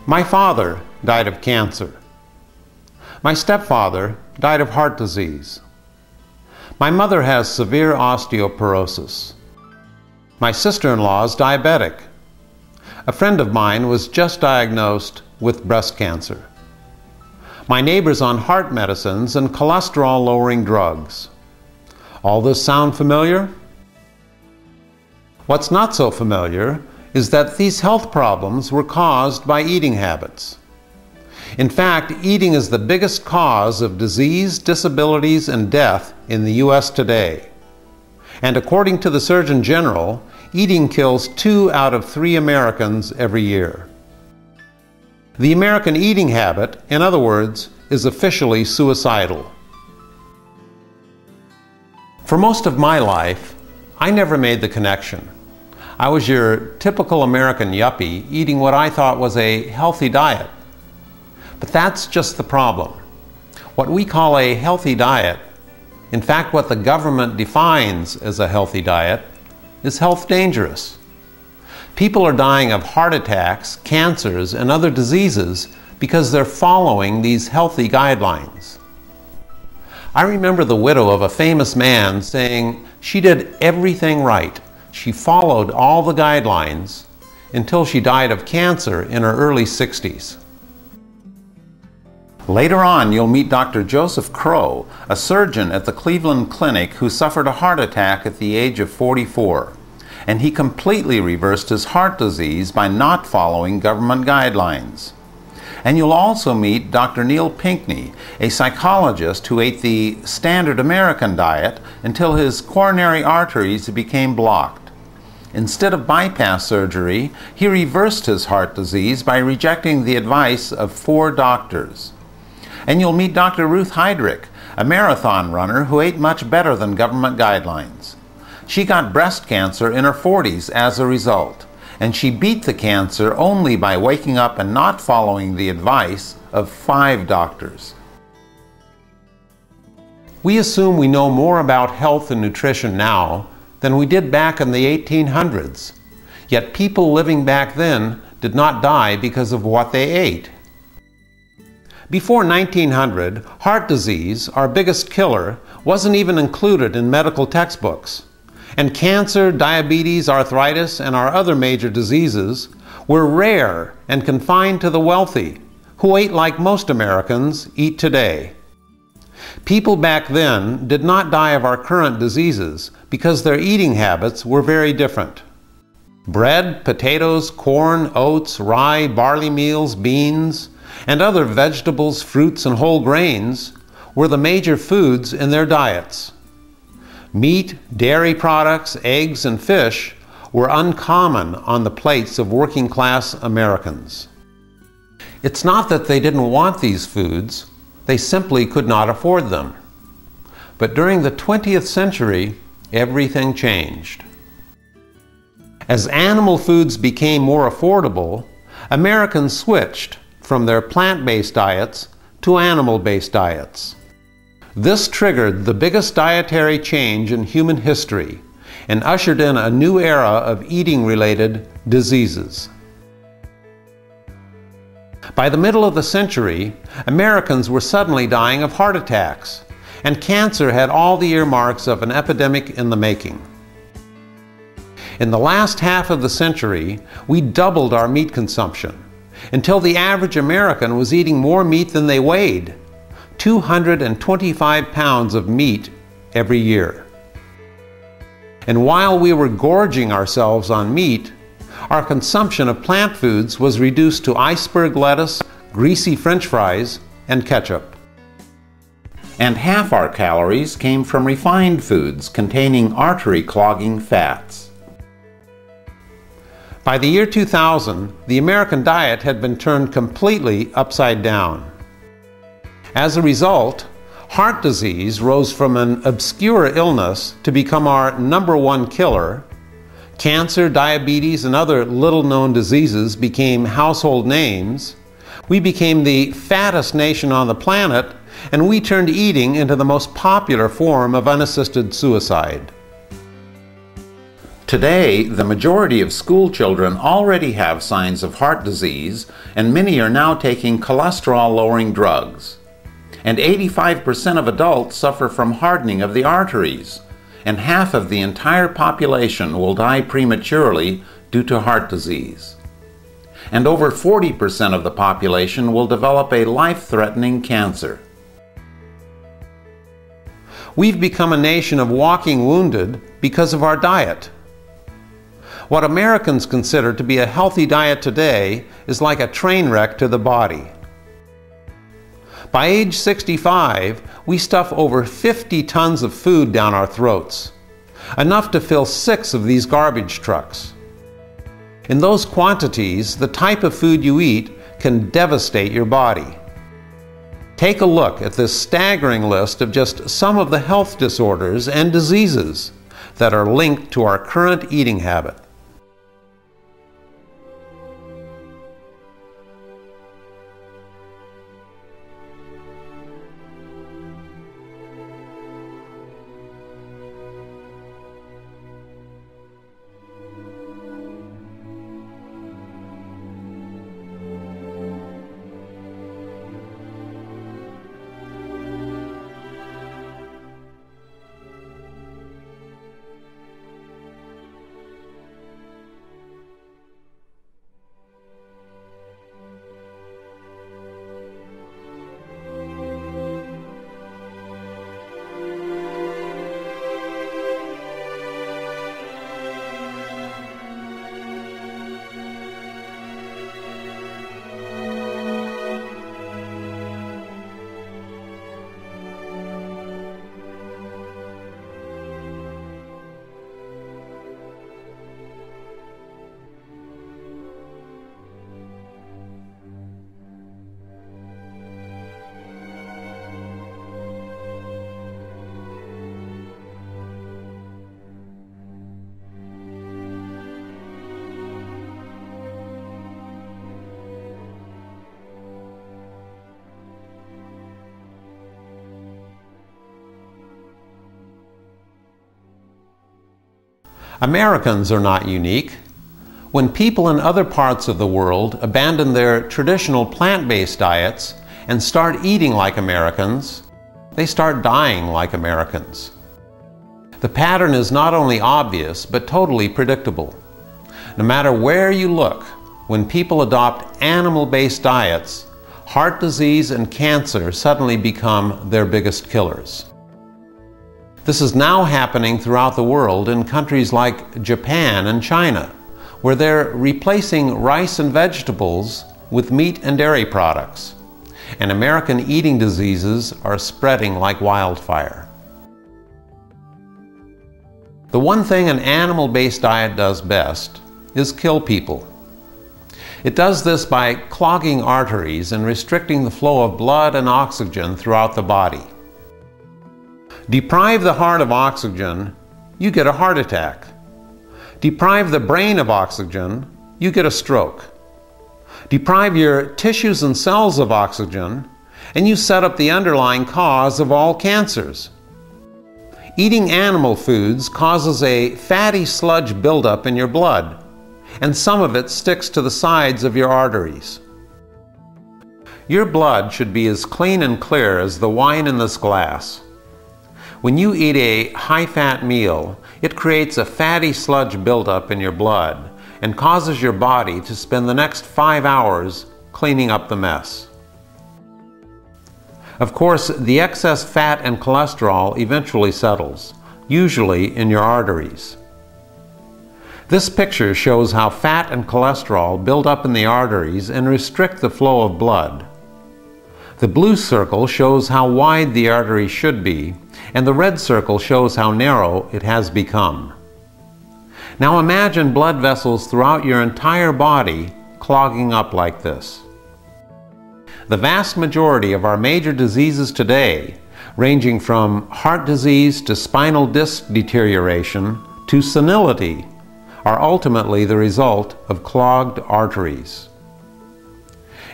My father died of cancer. My stepfather died of heart disease. My mother has severe osteoporosis. My sister-in-law is diabetic. A friend of mine was just diagnosed with breast cancer. My neighbor's on heart medicines and cholesterol-lowering drugs. All this sound familiar? What's not so familiar is that these health problems were caused by eating habits. In fact, eating is the biggest cause of disease, disabilities, and death in the U.S. today. And according to the Surgeon General, eating kills 2 out of 3 Americans every year. The American eating habit, in other words, is officially suicidal. For most of my life, I never made the connection. I was your typical American yuppie eating what I thought was a healthy diet. But that's just the problem. What we call a healthy diet, in fact what the government defines as a healthy diet, is health dangerous. People are dying of heart attacks, cancers, and other diseases because they're following these healthy guidelines. I remember the widow of a famous man saying she did everything right. She followed all the guidelines until she died of cancer in her early 60s. Later on, you'll meet Dr. Joseph Crow, a surgeon at the Cleveland Clinic who suffered a heart attack at the age of 44. And he completely reversed his heart disease by not following government guidelines. And you'll also meet Dr. Neil Pinkney, a psychologist who ate the standard American diet until his coronary arteries became blocked. Instead of bypass surgery, he reversed his heart disease by rejecting the advice of 4 doctors. And you'll meet Dr. Ruth Heydrich, a marathon runner who ate much better than government guidelines. She got breast cancer in her 40s as a result, and she beat the cancer only by waking up and not following the advice of 5 doctors. We assume we know more about health and nutrition now than we did back in the 1800s. Yet people living back then did not die because of what they ate. Before 1900, heart disease, our biggest killer, wasn't even included in medical textbooks. And cancer, diabetes, arthritis, and our other major diseases were rare and confined to the wealthy, who ate like most Americans eat today. People back then did not die of our current diseases because their eating habits were very different. Bread, potatoes, corn, oats, rye, barley meals, beans, and other vegetables, fruits, and whole grains were the major foods in their diets. Meat, dairy products, eggs, and fish were uncommon on the plates of working-class Americans. It's not that they didn't want these foods, they simply could not afford them. But during the 20th century, everything changed. As animal foods became more affordable, Americans switched from their plant-based diets to animal-based diets. This triggered the biggest dietary change in human history and ushered in a new era of eating-related diseases. By the middle of the century, Americans were suddenly dying of heart attacks, and cancer had all the earmarks of an epidemic in the making. In the last half of the century, we doubled our meat consumption, until the average American was eating more meat than they weighed, 225 pounds of meat every year. And while we were gorging ourselves on meat, our consumption of plant foods was reduced to iceberg lettuce, greasy French fries, and ketchup. And half our calories came from refined foods containing artery-clogging fats. By the year 2000, the American diet had been turned completely upside down. As a result, heart disease rose from an obscure illness to become our #1 killer. Cancer, diabetes, and other little-known diseases became household names. We became the fattest nation on the planet, and we turned eating into the most popular form of unassisted suicide. Today, the majority of school children already have signs of heart disease, and many are now taking cholesterol-lowering drugs. And 85% of adults suffer from hardening of the arteries, and half of the entire population will die prematurely due to heart disease. And over 40% of the population will develop a life-threatening cancer. We've become a nation of walking wounded because of our diet. What Americans consider to be a healthy diet today is like a train wreck to the body. By age 65, we stuff over 50 tons of food down our throats, enough to fill 6 of these garbage trucks. In those quantities, the type of food you eat can devastate your body. Take a look at this staggering list of just some of the health disorders and diseases that are linked to our current eating habit. Americans are not unique. When people in other parts of the world abandon their traditional plant-based diets and start eating like Americans, they start dying like Americans. The pattern is not only obvious, but totally predictable. No matter where you look, when people adopt animal-based diets, heart disease and cancer suddenly become their biggest killers. This is now happening throughout the world in countries like Japan and China, where they're replacing rice and vegetables with meat and dairy products, and American eating diseases are spreading like wildfire. The one thing an animal-based diet does best is kill people. It does this by clogging arteries and restricting the flow of blood and oxygen throughout the body. Deprive the heart of oxygen, you get a heart attack. Deprive the brain of oxygen, you get a stroke. Deprive your tissues and cells of oxygen, and you set up the underlying cause of all cancers. Eating animal foods causes a fatty sludge buildup in your blood, and some of it sticks to the sides of your arteries. Your blood should be as clean and clear as the wine in this glass. When you eat a high-fat meal, it creates a fatty sludge buildup in your blood and causes your body to spend the next 5 hours cleaning up the mess. Of course, the excess fat and cholesterol eventually settles, usually in your arteries. This picture shows how fat and cholesterol build up in the arteries and restrict the flow of blood. The blue circle shows how wide the artery should be, and the red circle shows how narrow it has become. Now imagine blood vessels throughout your entire body clogging up like this. The vast majority of our major diseases today, ranging from heart disease to spinal disc deterioration to senility, are ultimately the result of clogged arteries.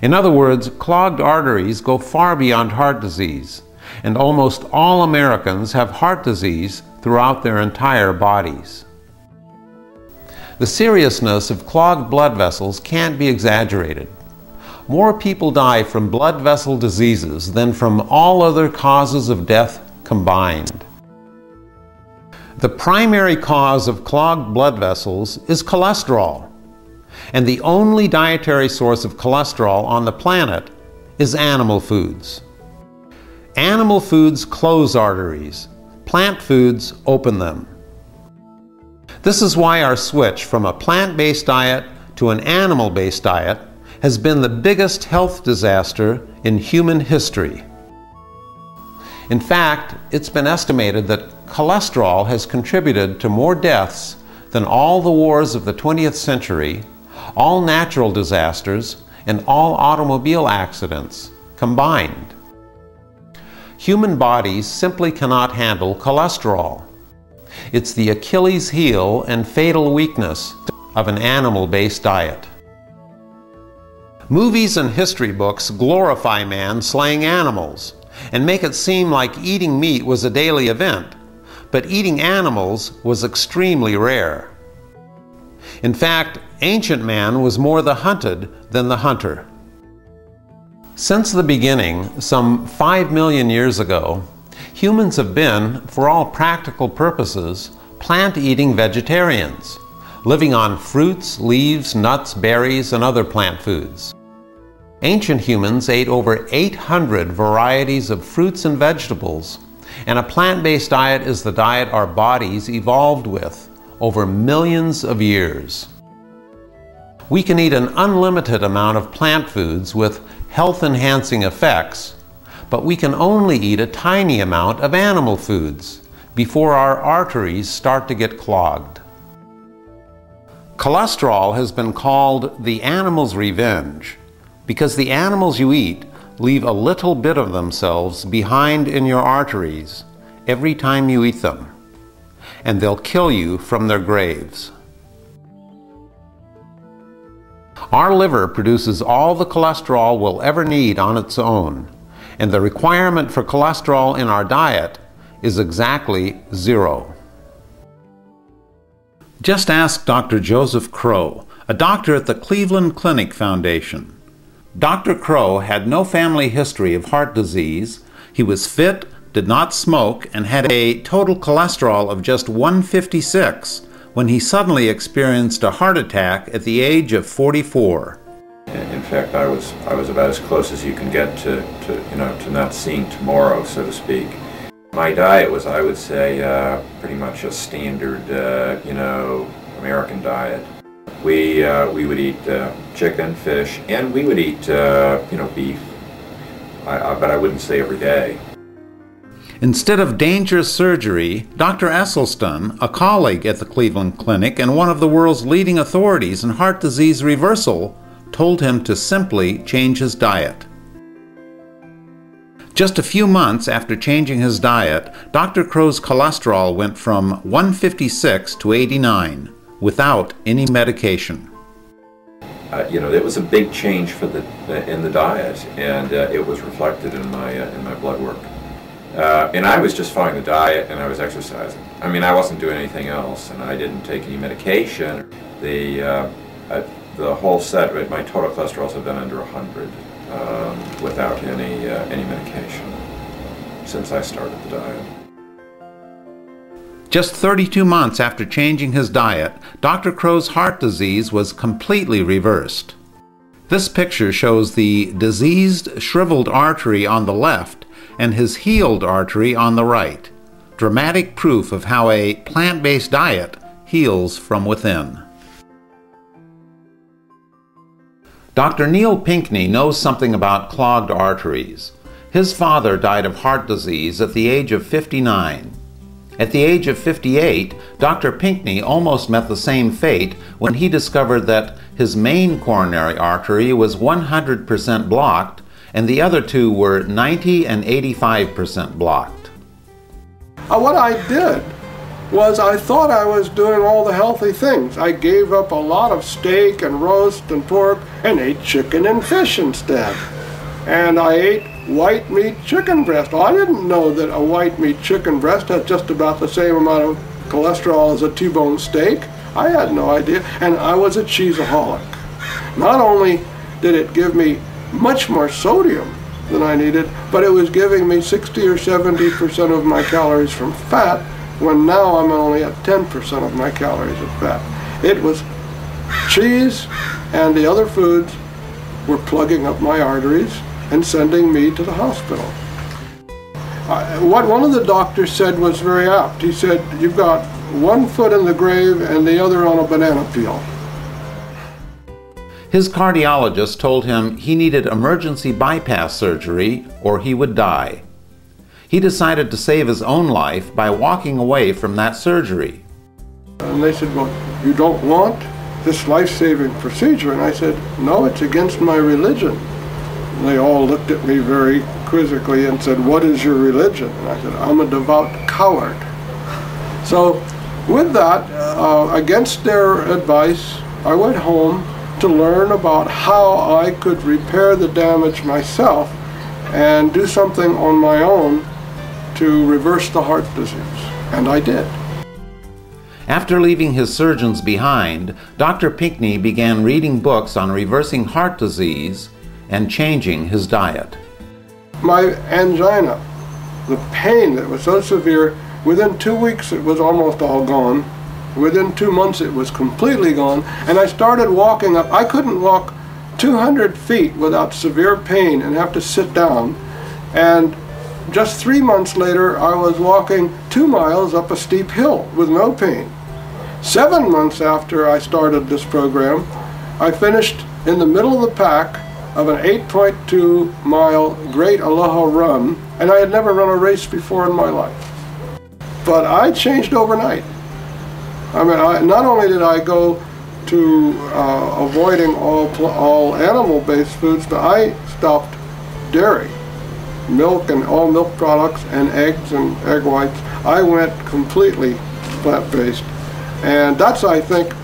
In other words, clogged arteries go far beyond heart disease, and almost all Americans have heart disease throughout their entire bodies. The seriousness of clogged blood vessels can't be exaggerated. More people die from blood vessel diseases than from all other causes of death combined. The primary cause of clogged blood vessels is cholesterol, and the only dietary source of cholesterol on the planet is animal foods. Animal foods close arteries. Plant foods open them. This is why our switch from a plant-based diet to an animal-based diet has been the biggest health disaster in human history. In fact, it's been estimated that cholesterol has contributed to more deaths than all the wars of the 20th century, all natural disasters, and all automobile accidents combined. Human bodies simply cannot handle cholesterol. It's the Achilles heel and fatal weakness of an animal-based diet. Movies and history books glorify man slaying animals and make it seem like eating meat was a daily event, but eating animals was extremely rare. In fact, ancient man was more the hunted than the hunter. Since the beginning, some 5 million years ago, humans have been, for all practical purposes, plant-eating vegetarians, living on fruits, leaves, nuts, berries, and other plant foods. Ancient humans ate over 800 varieties of fruits and vegetables, and a plant-based diet is the diet our bodies evolved with over millions of years. We can eat an unlimited amount of plant foods with health-enhancing effects, but we can only eat a tiny amount of animal foods before our arteries start to get clogged. Cholesterol has been called the animal's revenge because the animals you eat leave a little bit of themselves behind in your arteries every time you eat them, and they'll kill you from their graves. Our liver produces all the cholesterol we'll ever need on its own, and the requirement for cholesterol in our diet is exactly 0. Just ask Dr. Joseph Crow, a doctor at the Cleveland Clinic Foundation. Dr. Crow had no family history of heart disease. He was fit, did not smoke, and had a total cholesterol of just 156 when he suddenly experienced a heart attack at the age of 44. In fact, I was about as close as you can get to not seeing tomorrow, so to speak. My diet was, I would say, pretty much a standard, American diet. We would eat chicken, fish, and we would eat, beef. But I wouldn't say every day. Instead of dangerous surgery, Dr. Esselstyn, a colleague at the Cleveland Clinic and one of the world's leading authorities in heart disease reversal, told him to simply change his diet. Just a few months after changing his diet, Dr. Crow's cholesterol went from 156 to 89 without any medication. It was a big change in the diet, and it was reflected in my blood work. And I was just following the diet, and I was exercising. I mean, I wasn't doing anything else, and I didn't take any medication. The whole set, my total cholesterols have been under 100 without any medication since I started the diet. Just 32 months after changing his diet, Dr. Crow's heart disease was completely reversed. This picture shows the diseased, shriveled artery on the left and his healed artery on the right. Dramatic proof of how a plant-based diet heals from within. Dr. Neil Pinkney knows something about clogged arteries. His father died of heart disease at the age of 59. At the age of 58, Dr. Pinkney almost met the same fate when he discovered that his main coronary artery was 100% blocked and the other two were 90 and 85% blocked. What I did was I thought I was doing all the healthy things. I gave up a lot of steak and roast and pork and ate chicken and fish instead. And I ate white meat chicken breast. Well, I didn't know that a white meat chicken breast has just about the same amount of cholesterol as a T-bone steak. I had no idea, and I was a cheeseaholic. Not only did it give me much more sodium than I needed, but it was giving me 60 or 70% of my calories from fat, when now I'm only at 10% of my calories of fat. It was cheese and the other foods were plugging up my arteries and sending me to the hospital. What one of the doctors said was very apt. He said, "You've got one foot in the grave and the other on a banana peel." His cardiologist told him he needed emergency bypass surgery or he would die. He decided to save his own life by walking away from that surgery. And they said, "Well, you don't want this life-saving procedure?" And I said, "No, it's against my religion." And they all looked at me very quizzically and said, "What is your religion?" And I said, "I'm a devout coward." So with that, against their advice, I went home to learn about how I could repair the damage myself and do something on my own to reverse the heart disease. And I did. After leaving his surgeons behind, Dr. Pinckney began reading books on reversing heart disease and changing his diet. My angina, the pain that was so severe, within 2 weeks it was almost all gone. Within 2 months it was completely gone, and I started walking up. I couldn't walk 200 feet without severe pain and have to sit down. And just 3 months later, I was walking 2 miles up a steep hill with no pain. 7 months after I started this program, I finished in the middle of the pack of an 8.2 mile Great Aloha Run, and I had never run a race before in my life. But I changed overnight. I mean, not only did I go to avoiding all animal-based foods, but I stopped dairy, milk and all milk products, and eggs and egg whites. I went completely plant-based. And that's, I think,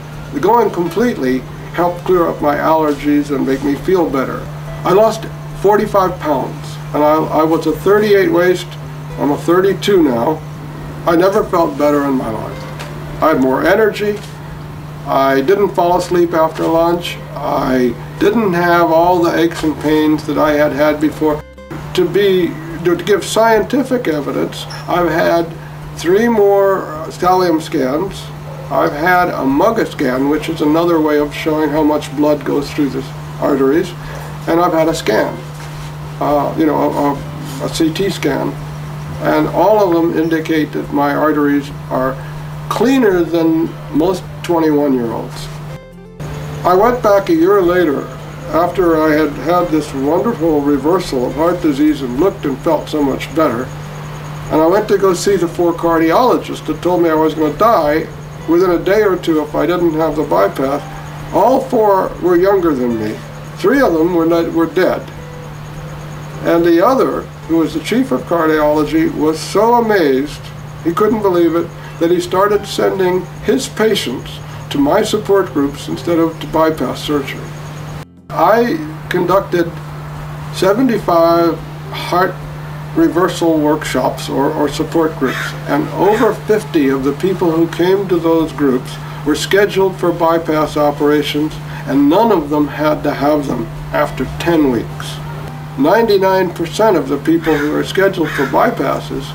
going completely helped clear up my allergies and make me feel better. I lost 45 pounds, and I was a 38 waist. I'm a 32 now. I never felt better in my life. I had more energy. I didn't fall asleep after lunch. I didn't have all the aches and pains that I had had before. To give scientific evidence, I've had 3 more thallium scans. I've had a MUGA scan, which is another way of showing how much blood goes through the arteries, and I've had a scan, a CT scan, and all of them indicate that my arteries are cleaner than most 21-year-olds. I went back a year later, after I had had this wonderful reversal of heart disease and looked and felt so much better, and I went to go see the 4 cardiologists that told me I was going to die within a day or 2 if I didn't have the bypass. All 4 were younger than me. 3 of them were dead. And the other, who was the chief of cardiology, was so amazed, he couldn't believe it, that he started sending his patients to my support groups instead of to bypass surgery. I conducted 75 heart reversal workshops or support groups, and over 50 of the people who came to those groups were scheduled for bypass operations, and none of them had to have them after 10 weeks. 99% of the people who are scheduled for bypasses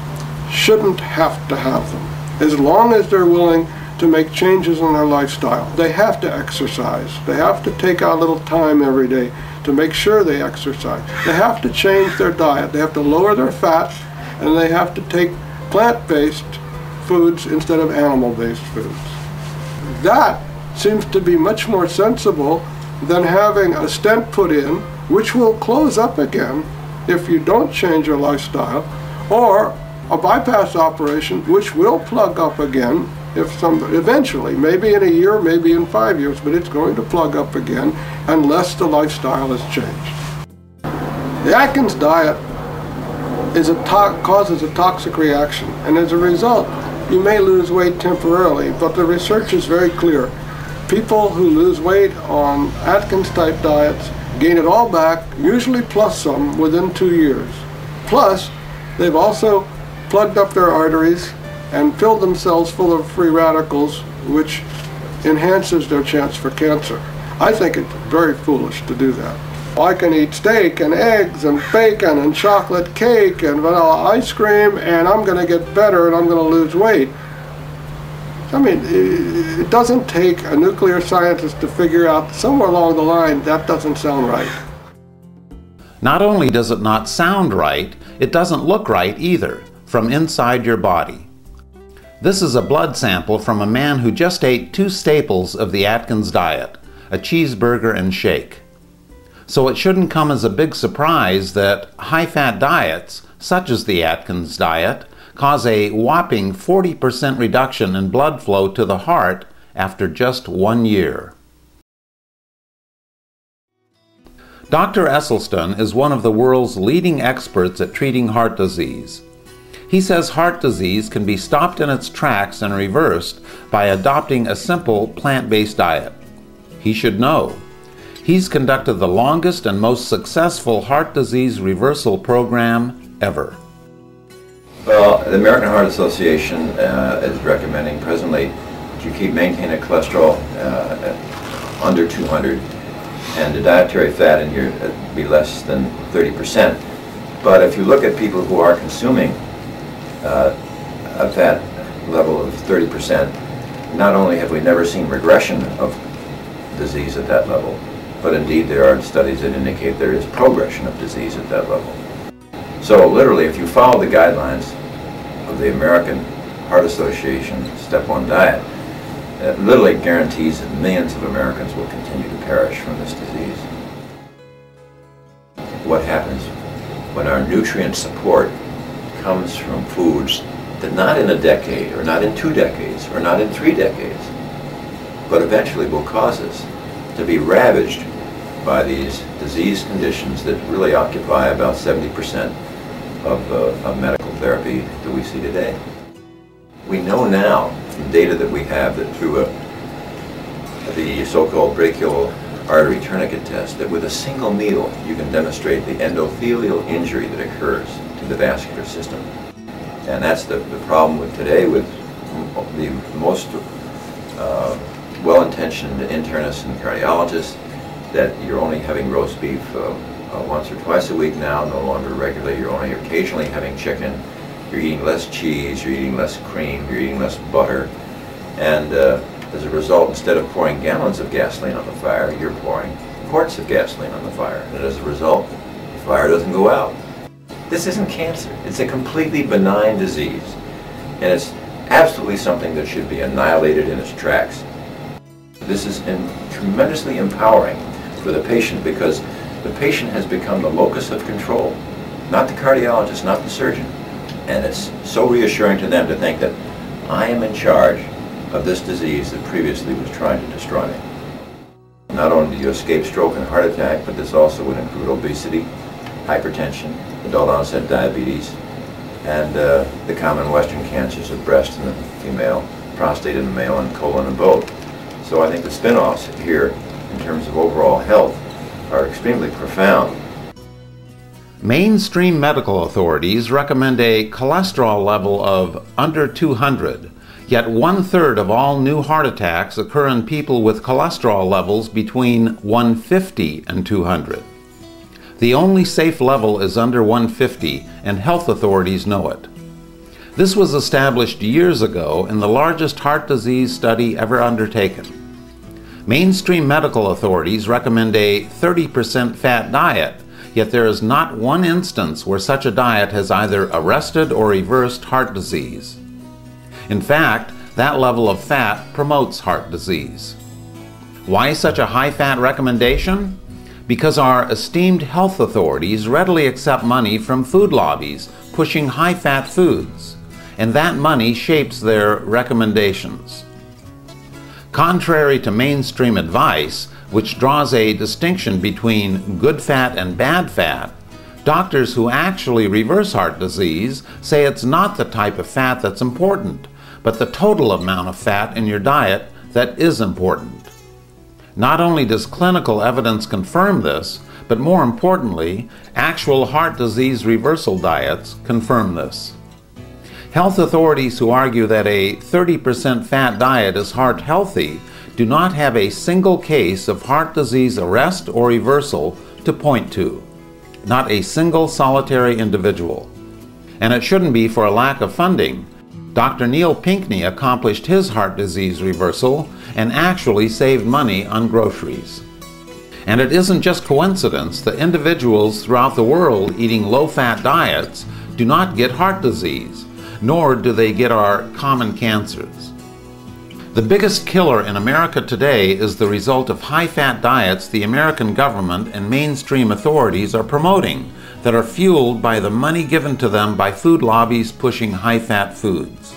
shouldn't have to have them, as long as they're willing to make changes in their lifestyle. They have to exercise. They have to take out a little time every day to make sure they exercise. They have to change their diet. They have to lower their fat, and they have to take plant-based foods instead of animal-based foods. That seems to be much more sensible than having a stent put in, which will close up again if you don't change your lifestyle, or a bypass operation, which will plug up again eventually, maybe in a year, maybe in 5 years, but it's going to plug up again unless the lifestyle is changed. The Atkins diet causes a toxic reaction, and as a result, you may lose weight temporarily, but the research is very clear. People who lose weight on Atkins-type diets gain it all back, usually plus some, within 2 years. Plus, they've also plugged up their arteries and filled themselves full of free radicals, which enhances their chance for cancer. I think it's very foolish to do that. I can eat steak and eggs and bacon and chocolate cake and vanilla ice cream, and I'm going to get better and I'm going to lose weight. I mean, it doesn't take a nuclear scientist to figure out somewhere along the line that doesn't sound right. Not only does it not sound right, it doesn't look right either, from inside your body. This is a blood sample from a man who just ate 2 staples of the Atkins diet, a cheeseburger and shake. So it shouldn't come as a big surprise that high-fat diets, such as the Atkins diet, cause a whopping 40% reduction in blood flow to the heart after just 1 year. Dr. Esselstyn is one of the world's leading experts at treating heart disease. He says heart disease can be stopped in its tracks and reversed by adopting a simple plant-based diet. He should know. He's conducted the longest and most successful heart disease reversal program ever. Well, the American Heart Association is recommending presently that you maintain a cholesterol under 200 and the dietary fat in your be less than 30%. But if you look at people who are consuming a fat level of 30%, not only have we never seen regression of disease at that level, but indeed there are studies that indicate there is progression of disease at that level. So literally, if you follow the guidelines of the American Heart Association Step 1 diet, it literally guarantees that millions of Americans will continue to perish from this disease. What happens when our nutrient support comes from foods that not in a decade, or not in 2 decades, or not in 3 decades, but eventually will cause us to be ravaged by these disease conditions that really occupy about 70% of medical therapy that we see today. We know now from data that we have that through the so-called brachial artery tourniquet test that with a single needle you can demonstrate the endothelial injury that occurs to the vascular system. And that's the problem with today with the most well-intentioned internists and cardiologists, that you're only having roast beef once or twice a week now, no longer regularly. You're only occasionally having chicken. You're eating less cheese, you're eating less cream, you're eating less butter. And as a result, instead of pouring gallons of gasoline on the fire, you're pouring quarts of gasoline on the fire. And as a result, the fire doesn't go out. This isn't cancer. It's a completely benign disease. And it's absolutely something that should be annihilated in its tracks. This is tremendously empowering for the patient because the patient has become the locus of control, not the cardiologist, not the surgeon. And it's so reassuring to them to think that I am in charge of this disease that previously was trying to destroy me. Not only do you escape stroke and heart attack, but this also would include obesity, hypertension, adult onset diabetes, and the common Western cancers of breast in the female, prostate in the male, and colon in both. So I think the spin-offs here in terms of overall health are extremely profound. Mainstream medical authorities recommend a cholesterol level of under 200, yet 1/3 of all new heart attacks occur in people with cholesterol levels between 150 and 200. The only safe level is under 150, and health authorities know it. This was established years ago in the largest heart disease study ever undertaken. Mainstream medical authorities recommend a 30% fat diet, yet there is not one instance where such a diet has either arrested or reversed heart disease. In fact, that level of fat promotes heart disease. Why such a high-fat recommendation? Because our esteemed health authorities readily accept money from food lobbies pushing high-fat foods, and that money shapes their recommendations. Contrary to mainstream advice, which draws a distinction between good fat and bad fat, doctors who actually reverse heart disease say it's not the type of fat that's important, but the total amount of fat in your diet that is important. Not only does clinical evidence confirm this, but more importantly, actual heart disease reversal diets confirm this. Health authorities who argue that a 30% fat diet is heart healthy do not have a single case of heart disease arrest or reversal to point to. Not a single solitary individual. And it shouldn't be for a lack of funding. Dr. Neil Pinckney accomplished his heart disease reversal and actually saved money on groceries. And it isn't just coincidence that individuals throughout the world eating low-fat diets do not get heart disease, nor do they get our common cancers. The biggest killer in America today is the result of high-fat diets the American government and mainstream authorities are promoting that are fueled by the money given to them by food lobbies pushing high-fat foods.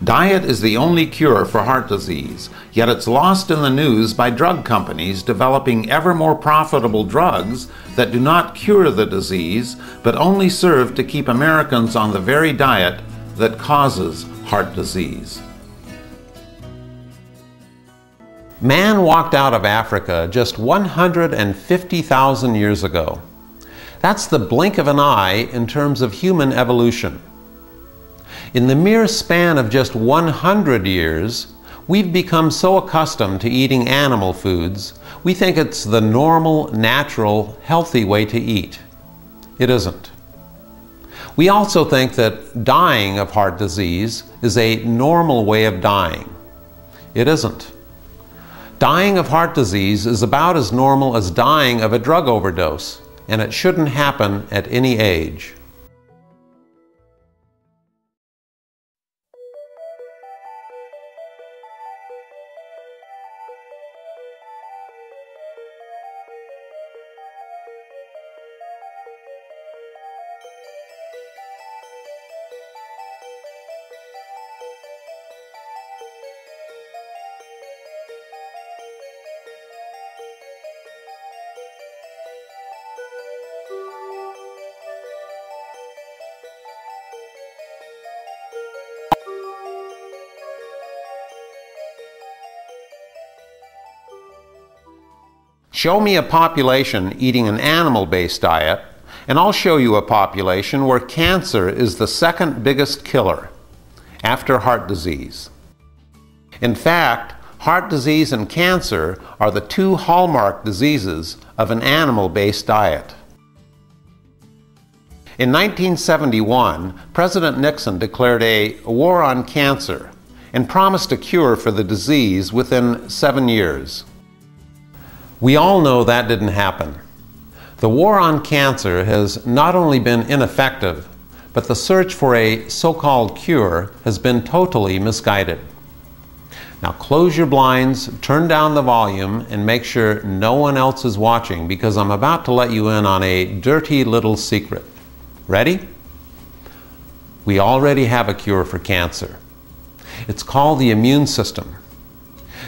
Diet is the only cure for heart disease, yet it's lost in the news by drug companies developing ever more profitable drugs that do not cure the disease, but only serve to keep Americans on the very diet that causes heart disease. Man walked out of Africa just 150,000 years ago. That's the blink of an eye in terms of human evolution. In the mere span of just 100 years, we've become so accustomed to eating animal foods, we think it's the normal, natural, healthy way to eat. It isn't. We also think that dying of heart disease is a normal way of dying. It isn't. Dying of heart disease is about as normal as dying of a drug overdose, and it shouldn't happen at any age. Show me a population eating an animal-based diet, and I'll show you a population where cancer is the second biggest killer, after heart disease. In fact, heart disease and cancer are the two hallmark diseases of an animal-based diet. In 1971, President Nixon declared a war on cancer and promised a cure for the disease within 7 years. We all know that didn't happen. The war on cancer has not only been ineffective, but the search for a so-called cure has been totally misguided. Now close your blinds, turn down the volume, and make sure no one else is watching, because I'm about to let you in on a dirty little secret. Ready? We already have a cure for cancer. It's called the immune system.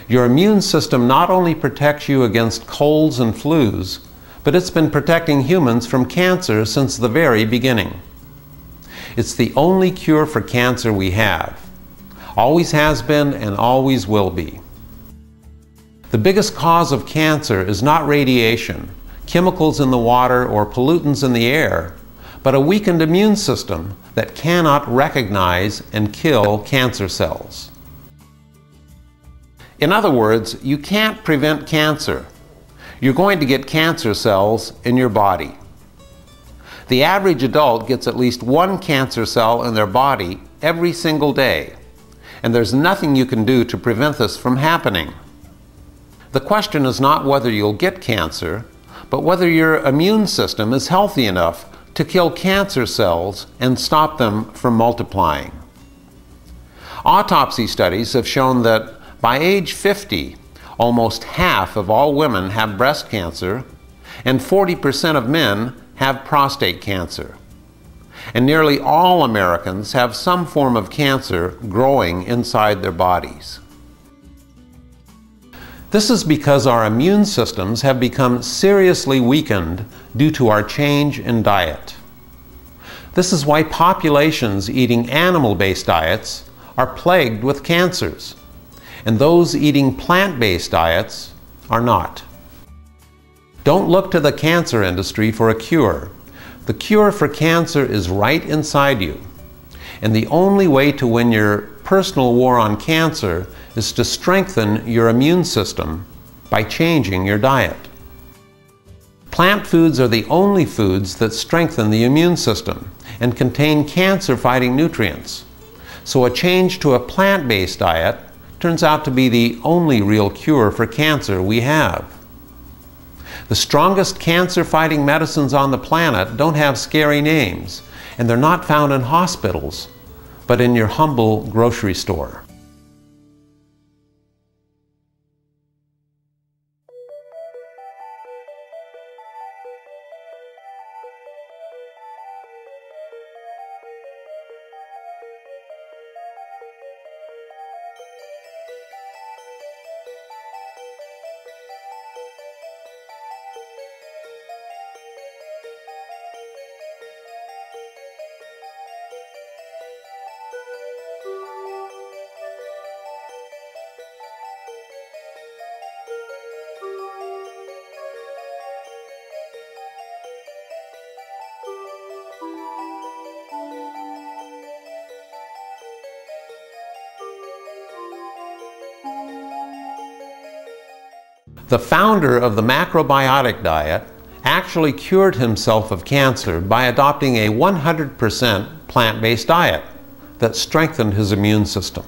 Your immune system not only protects you against colds and flus, but it's been protecting humans from cancer since the very beginning. It's the only cure for cancer we have. Always has been and always will be. The biggest cause of cancer is not radiation, chemicals in the water, or pollutants in the air, but a weakened immune system that cannot recognize and kill cancer cells. In other words, you can't prevent cancer. You're going to get cancer cells in your body. The average adult gets at least one cancer cell in their body every single day, and there's nothing you can do to prevent this from happening. The question is not whether you'll get cancer, but whether your immune system is healthy enough to kill cancer cells and stop them from multiplying. Autopsy studies have shown that by age 50, almost half of all women have breast cancer, and 40% of men have prostate cancer. And nearly all Americans have some form of cancer growing inside their bodies. This is because our immune systems have become seriously weakened due to our change in diet. This is why populations eating animal-based diets are plagued with cancers, and those eating plant-based diets are not. Don't look to the cancer industry for a cure. The cure for cancer is right inside you, and the only way to win your personal war on cancer is to strengthen your immune system by changing your diet. Plant foods are the only foods that strengthen the immune system and contain cancer-fighting nutrients. So a change to a plant-based diet turns out to be the only real cure for cancer we have. The strongest cancer-fighting medicines on the planet don't have scary names, and they're not found in hospitals, but in your humble grocery store. The founder of the macrobiotic diet actually cured himself of cancer by adopting a 100% plant-based diet that strengthened his immune system.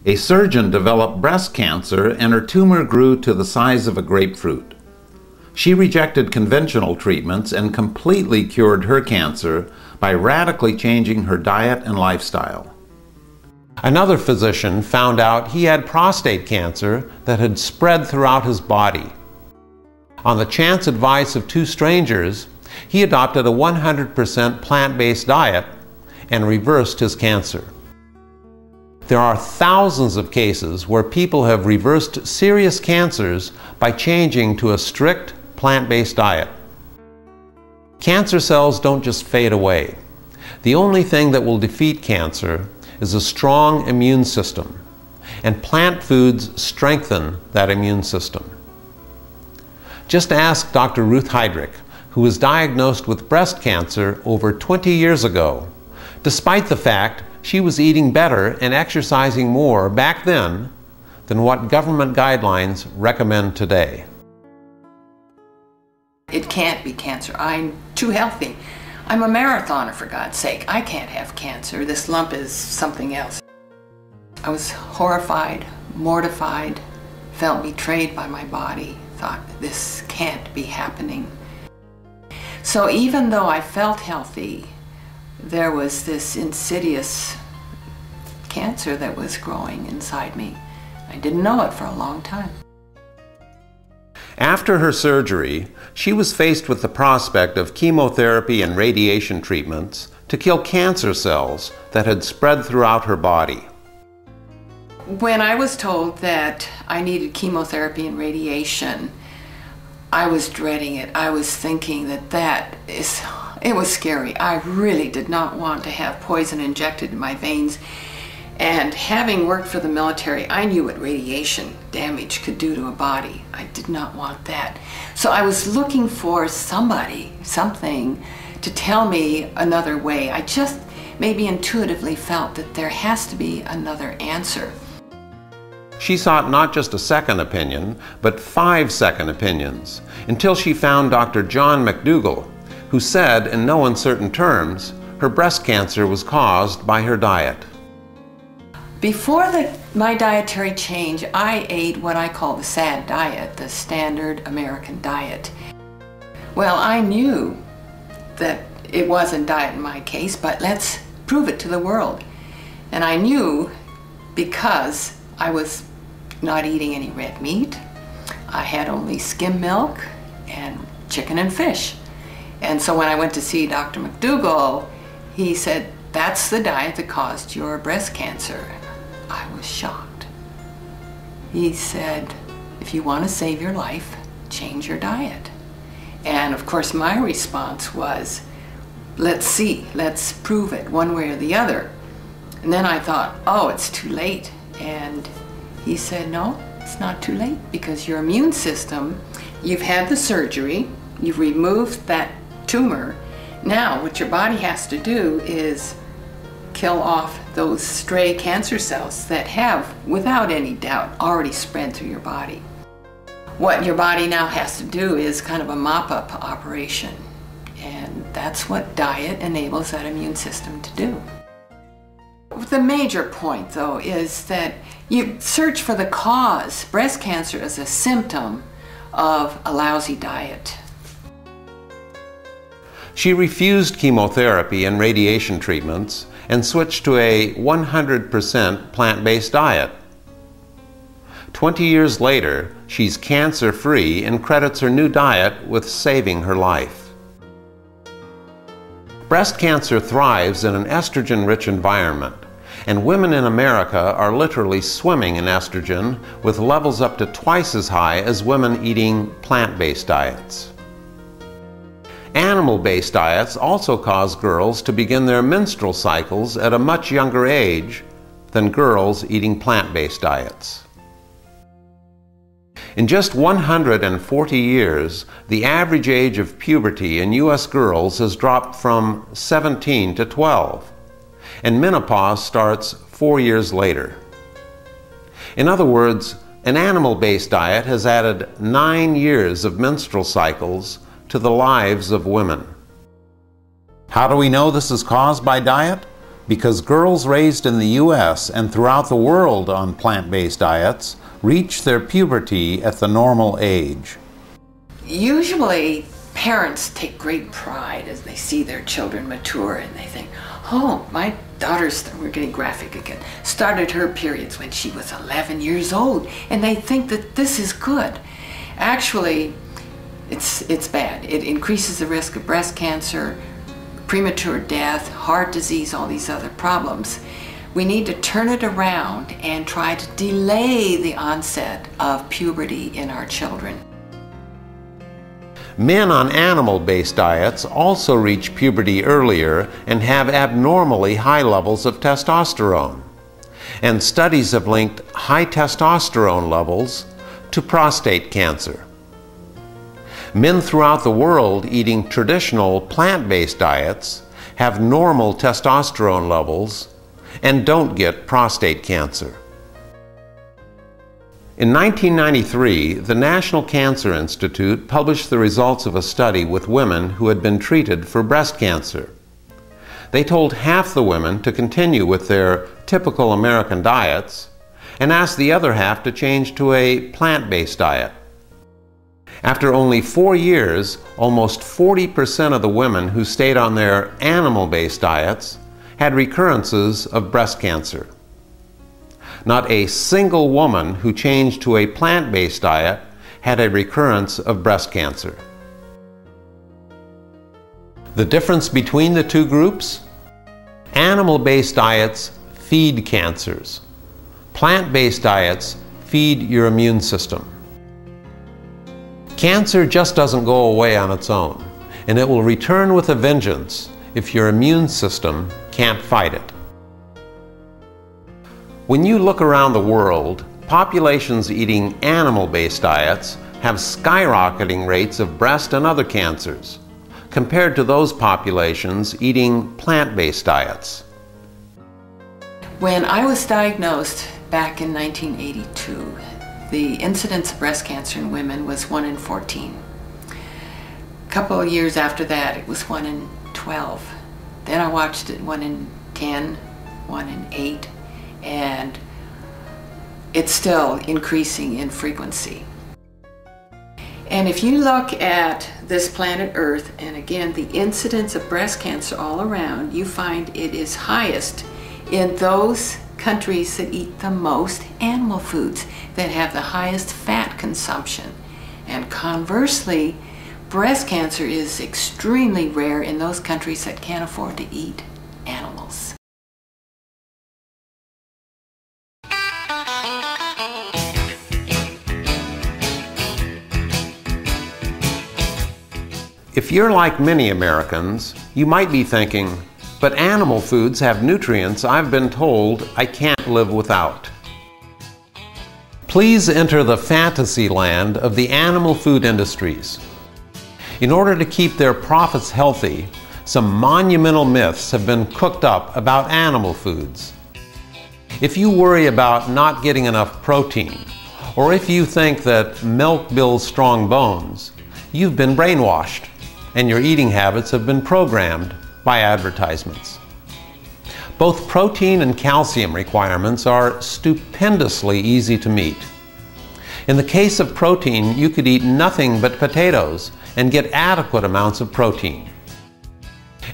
A surgeon developed breast cancer and her tumor grew to the size of a grapefruit. She rejected conventional treatments and completely cured her cancer by radically changing her diet and lifestyle. Another physician found out he had prostate cancer that had spread throughout his body. On the chance advice of two strangers, he adopted a 100% plant-based diet and reversed his cancer. There are thousands of cases where people have reversed serious cancers by changing to a strict plant-based diet. Cancer cells don't just fade away. The only thing that will defeat cancer is a strong immune system, and plant foods strengthen that immune system. Just ask Dr. Ruth Heydrich, who was diagnosed with breast cancer over 20 years ago, despite the fact she was eating better and exercising more back then than what government guidelines recommend today. It can't be cancer. I'm too healthy. I'm a marathoner, for God's sake. I can't have cancer. This lump is something else. I was horrified, mortified, felt betrayed by my body, thought this can't be happening. So even though I felt healthy, there was this insidious cancer that was growing inside me. I didn't know it for a long time. After her surgery, she was faced with the prospect of chemotherapy and radiation treatments to kill cancer cells that had spread throughout her body. When I was told that I needed chemotherapy and radiation, I was dreading it. I was thinking that it was scary. I really did not want to have poison injected in my veins. And having worked for the military, I knew what radiation damage could do to a body. I did not want that. So I was looking for something to tell me another way. I just maybe intuitively felt that there has to be another answer. She sought not just a second opinion, but 5 second opinions, until she found Dr. John McDougall, who said in no uncertain terms her breast cancer was caused by her diet. Before my dietary change, I ate what I call the SAD diet, the standard American diet. Well, I knew that it wasn't diet in my case, but let's prove it to the world. And I knew because I was not eating any red meat. I had only skim milk and chicken and fish. And so when I went to see Dr. McDougall, he said, "That's the diet that caused your breast cancer." I was shocked. He said, "If you want to save your life, change your diet." And of course my response was, let's see, let's prove it one way or the other. And then I thought, oh, it's too late. And he said, no, it's not too late, because your immune system, you've had the surgery, you've removed that tumor. Now what your body has to do is kill off those stray cancer cells that have, without any doubt, already spread through your body. What your body now has to do is kind of a mop-up operation, and that's what diet enables that immune system to do. The major point, though, is that you search for the cause. Breast cancer is a symptom of a lousy diet. She refused chemotherapy and radiation treatments and switched to a 100% plant-based diet. 20 years later, she's cancer-free and credits her new diet with saving her life. Breast cancer thrives in an estrogen-rich environment, and women in America are literally swimming in estrogen with levels up to twice as high as women eating plant-based diets. Animal-based diets also cause girls to begin their menstrual cycles at a much younger age than girls eating plant-based diets. In just 140 years, the average age of puberty in U.S. girls has dropped from 17 to 12, and menopause starts 4 years later. In other words, an animal-based diet has added 9 years of menstrual cycles to the lives of women. How do we know this is caused by diet? Because girls raised in the U.S. and throughout the world on plant-based diets reach their puberty at the normal age. Usually, parents take great pride as they see their children mature, and they think, oh, my daughter's, we're getting graphic again, started her periods when she was 11 years old, and they think that this is good. Actually, it's bad. It increases the risk of breast cancer, premature death, heart disease, all these other problems. We need to turn it around and try to delay the onset of puberty in our children. Men on animal-based diets also reach puberty earlier and have abnormally high levels of testosterone. And studies have linked high testosterone levels to prostate cancer. Men throughout the world eating traditional plant-based diets have normal testosterone levels and don't get prostate cancer. In 1993, the National Cancer Institute published the results of a study with women who had been treated for breast cancer. They told half the women to continue with their typical American diets and asked the other half to change to a plant-based diet. After only 4 years, almost 40% of the women who stayed on their animal-based diets had recurrences of breast cancer. Not a single woman who changed to a plant-based diet had a recurrence of breast cancer. The difference between the two groups? Animal-based diets feed cancers. Plant-based diets feed your immune system. Cancer just doesn't go away on its own, and it will return with a vengeance if your immune system can't fight it. When you look around the world, populations eating animal-based diets have skyrocketing rates of breast and other cancers, compared to those populations eating plant-based diets. When I was diagnosed back in 1982, the incidence of breast cancer in women was 1 in 14. A couple of years after that, it was 1 in 12. Then I watched it 1 in 10, 1 in 8, and it's still increasing in frequency. And if you look at this planet Earth, and again, the incidence of breast cancer all around, you find it is highest in those countries that eat the most animal foods, that have the highest fat consumption. And conversely, breast cancer is extremely rare in those countries that can't afford to eat animals. If you're like many Americans, you might be thinking, but animal foods have nutrients I've been told I can't live without. Please enter the fantasy land of the animal food industries. In order to keep their profits healthy, some monumental myths have been cooked up about animal foods. If you worry about not getting enough protein, or if you think that milk builds strong bones, you've been brainwashed, and your eating habits have been programmed by advertisements. Both protein and calcium requirements are stupendously easy to meet. In the case of protein, you could eat nothing but potatoes and get adequate amounts of protein.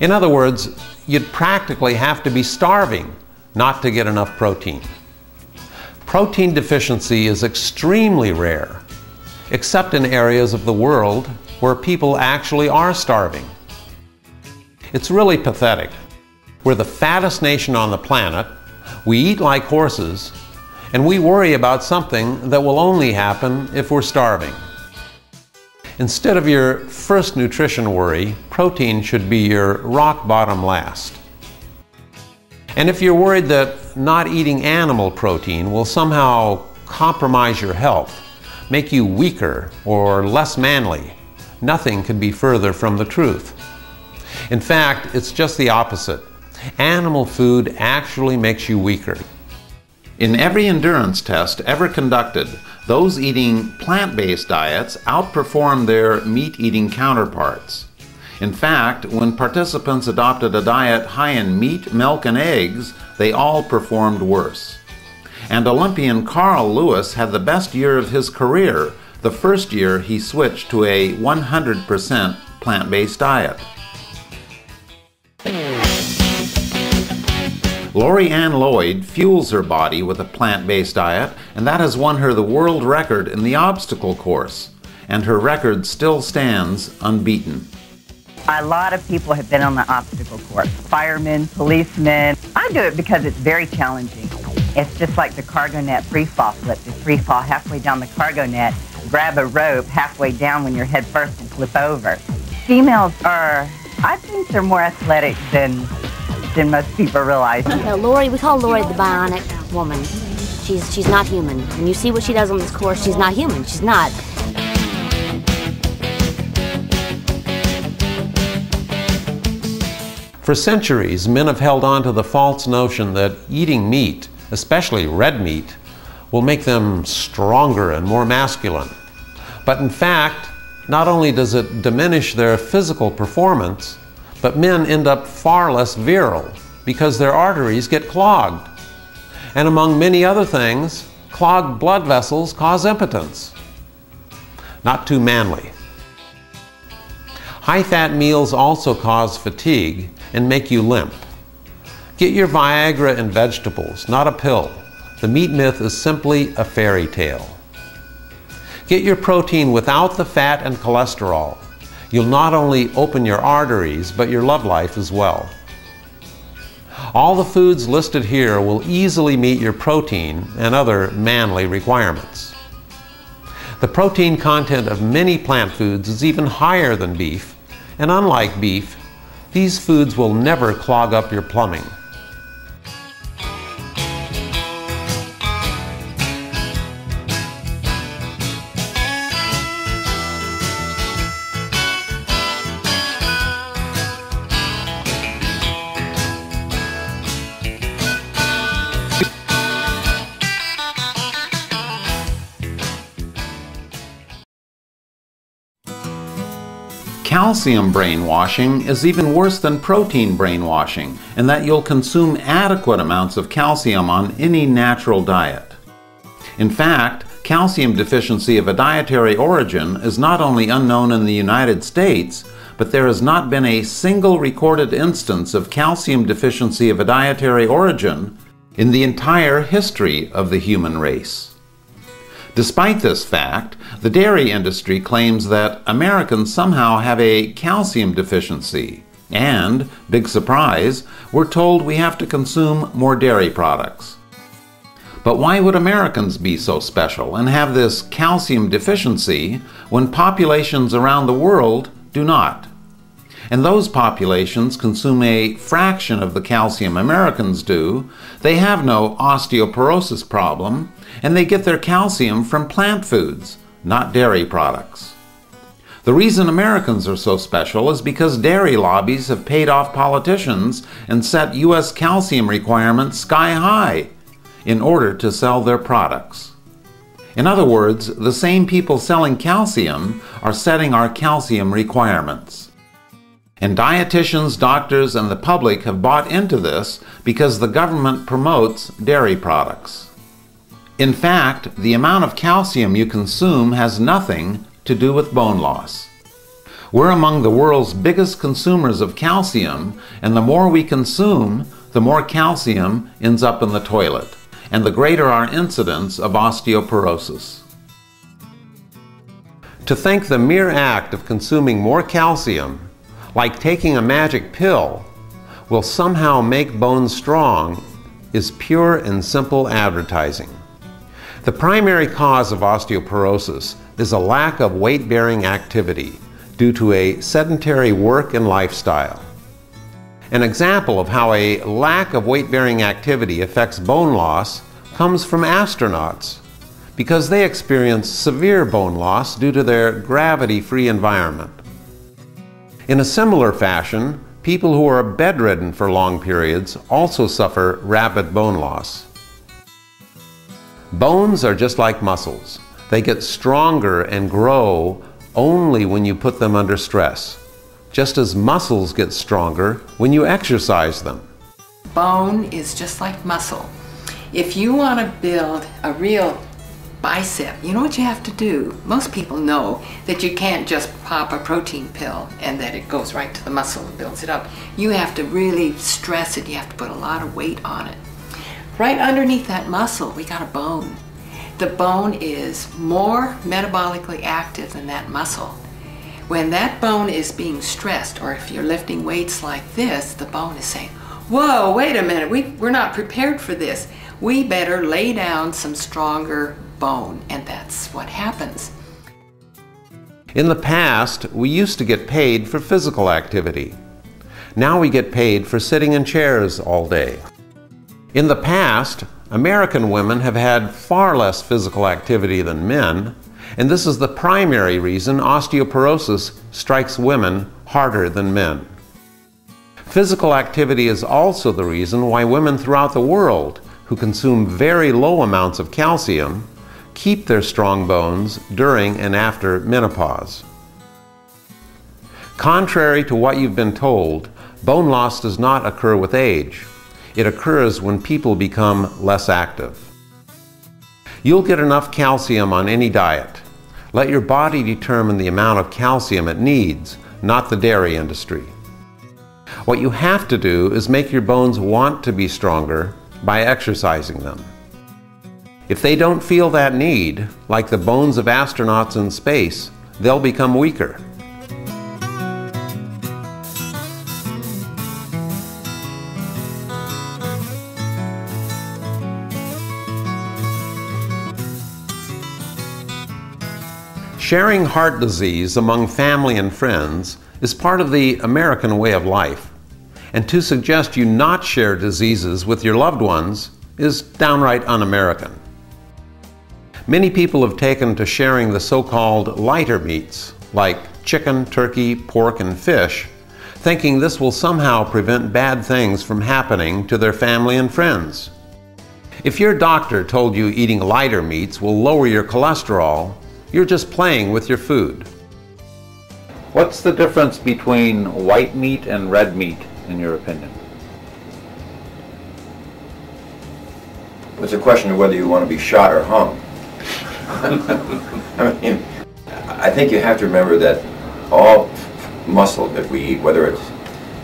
In other words, you'd practically have to be starving not to get enough protein. Protein deficiency is extremely rare, except in areas of the world where people actually are starving. It's really pathetic. We're the fattest nation on the planet, we eat like horses, and we worry about something that will only happen if we're starving. Instead of your first nutrition worry, protein should be your rock bottom last. And if you're worried that not eating animal protein will somehow compromise your health, make you weaker or less manly, nothing could be further from the truth. In fact, it's just the opposite. Animal food actually makes you weaker. In every endurance test ever conducted, those eating plant-based diets outperformed their meat-eating counterparts. In fact, when participants adopted a diet high in meat, milk, and eggs, they all performed worse. And Olympian Carl Lewis had the best year of his career the first year he switched to a 100% plant-based diet. Lori Ann Lloyd fuels her body with a plant-based diet, and that has won her the world record in the obstacle course, and her record still stands unbeaten. A lot of people have been on the obstacle course. Firemen, policemen. I do it because it's very challenging. It's just like the cargo net free fall flip. You free fall halfway down the cargo net, grab a rope halfway down when you're head first and flip over. Females are, I think they're more athletic than most people realize. Lori, we call Lori the bionic woman. She's not human. When you see what she does on this course, she's not human. She's not. For centuries, men have held on to the false notion that eating meat, especially red meat, will make them stronger and more masculine. But in fact, not only does it diminish their physical performance, but men end up far less virile because their arteries get clogged. And among many other things, clogged blood vessels cause impotence. Not too manly. High-fat meals also cause fatigue and make you limp. Get your Viagra and vegetables, not a pill. The meat myth is simply a fairy tale. Get your protein without the fat and cholesterol. You'll not only open your arteries, but your love life as well. All the foods listed here will easily meet your protein and other manly requirements. The protein content of many plant foods is even higher than beef, and unlike beef, these foods will never clog up your plumbing. Calcium brainwashing is even worse than protein brainwashing in that you'll consume adequate amounts of calcium on any natural diet. In fact, calcium deficiency of a dietary origin is not only unknown in the United States, but there has not been a single recorded instance of calcium deficiency of a dietary origin in the entire history of the human race. Despite this fact, the dairy industry claims that Americans somehow have a calcium deficiency, and, big surprise, we're told we have to consume more dairy products. But why would Americans be so special and have this calcium deficiency when populations around the world do not? And those populations consume a fraction of the calcium Americans do, they have no osteoporosis problem, and they get their calcium from plant foods, not dairy products. The reason Americans are so special is because dairy lobbies have paid off politicians and set U.S. calcium requirements sky high. in order to sell their products. In other words, the same people selling calcium are setting our calcium requirements. And dietitians, doctors, and the public have bought into this because the government promotes dairy products. In fact, the amount of calcium you consume has nothing to do with bone loss. We're among the world's biggest consumers of calcium, and the more we consume, the more calcium ends up in the toilet, and the greater our incidence of osteoporosis. To think the mere act of consuming more calcium, like taking a magic pill, will somehow make bones strong is pure and simple advertising. The primary cause of osteoporosis is a lack of weight-bearing activity due to a sedentary work and lifestyle. An example of how a lack of weight-bearing activity affects bone loss comes from astronauts, because they experience severe bone loss due to their gravity-free environment. In a similar fashion, people who are bedridden for long periods also suffer rapid bone loss. Bones are just like muscles. They get stronger and grow only when you put them under stress, just as muscles get stronger when you exercise them. Bone is just like muscle. If you want to build a real bicep, you know what you have to do? Most people know that you can't just pop a protein pill and that it goes right to the muscle and builds it up. You have to really stress it. You have to put a lot of weight on it. Right underneath that muscle, we got a bone. The bone is more metabolically active than that muscle. When that bone is being stressed, or if you're lifting weights like this, the bone is saying, whoa, wait a minute, we're not prepared for this. We better lay down some stronger bone, and that's what happens. In the past, we used to get paid for physical activity. Now we get paid for sitting in chairs all day. In the past, American women have had far less physical activity than men, and this is the primary reason osteoporosis strikes women harder than men. Physical activity is also the reason why women throughout the world who consume very low amounts of calcium keep their strong bones during and after menopause. Contrary to what you've been told, bone loss does not occur with age. It occurs when people become less active. You'll get enough calcium on any diet. Let your body determine the amount of calcium it needs, not the dairy industry. What you have to do is make your bones want to be stronger by exercising them. If they don't feel that need, like the bones of astronauts in space, they'll become weaker. Sharing heart disease among family and friends is part of the American way of life, and to suggest you not share diseases with your loved ones is downright un-American. Many people have taken to sharing the so-called lighter meats, like chicken, turkey, pork, and fish, thinking this will somehow prevent bad things from happening to their family and friends. If your doctor told you eating lighter meats will lower your cholesterol, you're just playing with your food. What's the difference between white meat and red meat, in your opinion? It's a question of whether you want to be shot or hung. I mean, I think you have to remember that all muscle that we eat, whether it's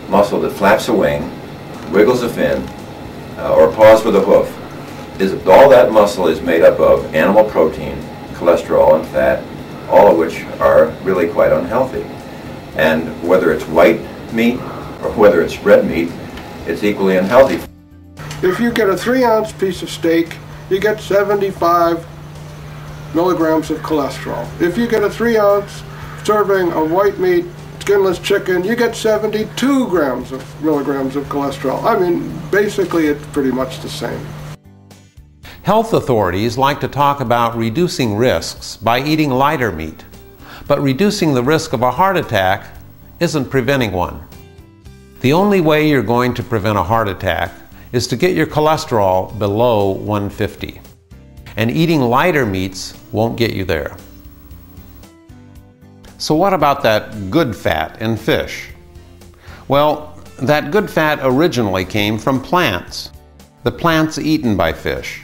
muscle that flaps a wing, wiggles a fin, or paws with a hoof, all that muscle is made up of animal protein, cholesterol, and fat, all of which are really quite unhealthy. And whether it's white meat or whether it's red meat, it's equally unhealthy. If you get a 3-ounce piece of steak, you get 75 milligrams of cholesterol. If you get a 3-ounce serving of white meat, skinless chicken, you get 72 milligrams of cholesterol. I mean, basically it's pretty much the same. Health authorities like to talk about reducing risks by eating lighter meat, but reducing the risk of a heart attack isn't preventing one. The only way you're going to prevent a heart attack is to get your cholesterol below 150. And eating lighter meats won't get you there. So what about that good fat in fish? Well, that good fat originally came from plants, the plants eaten by fish.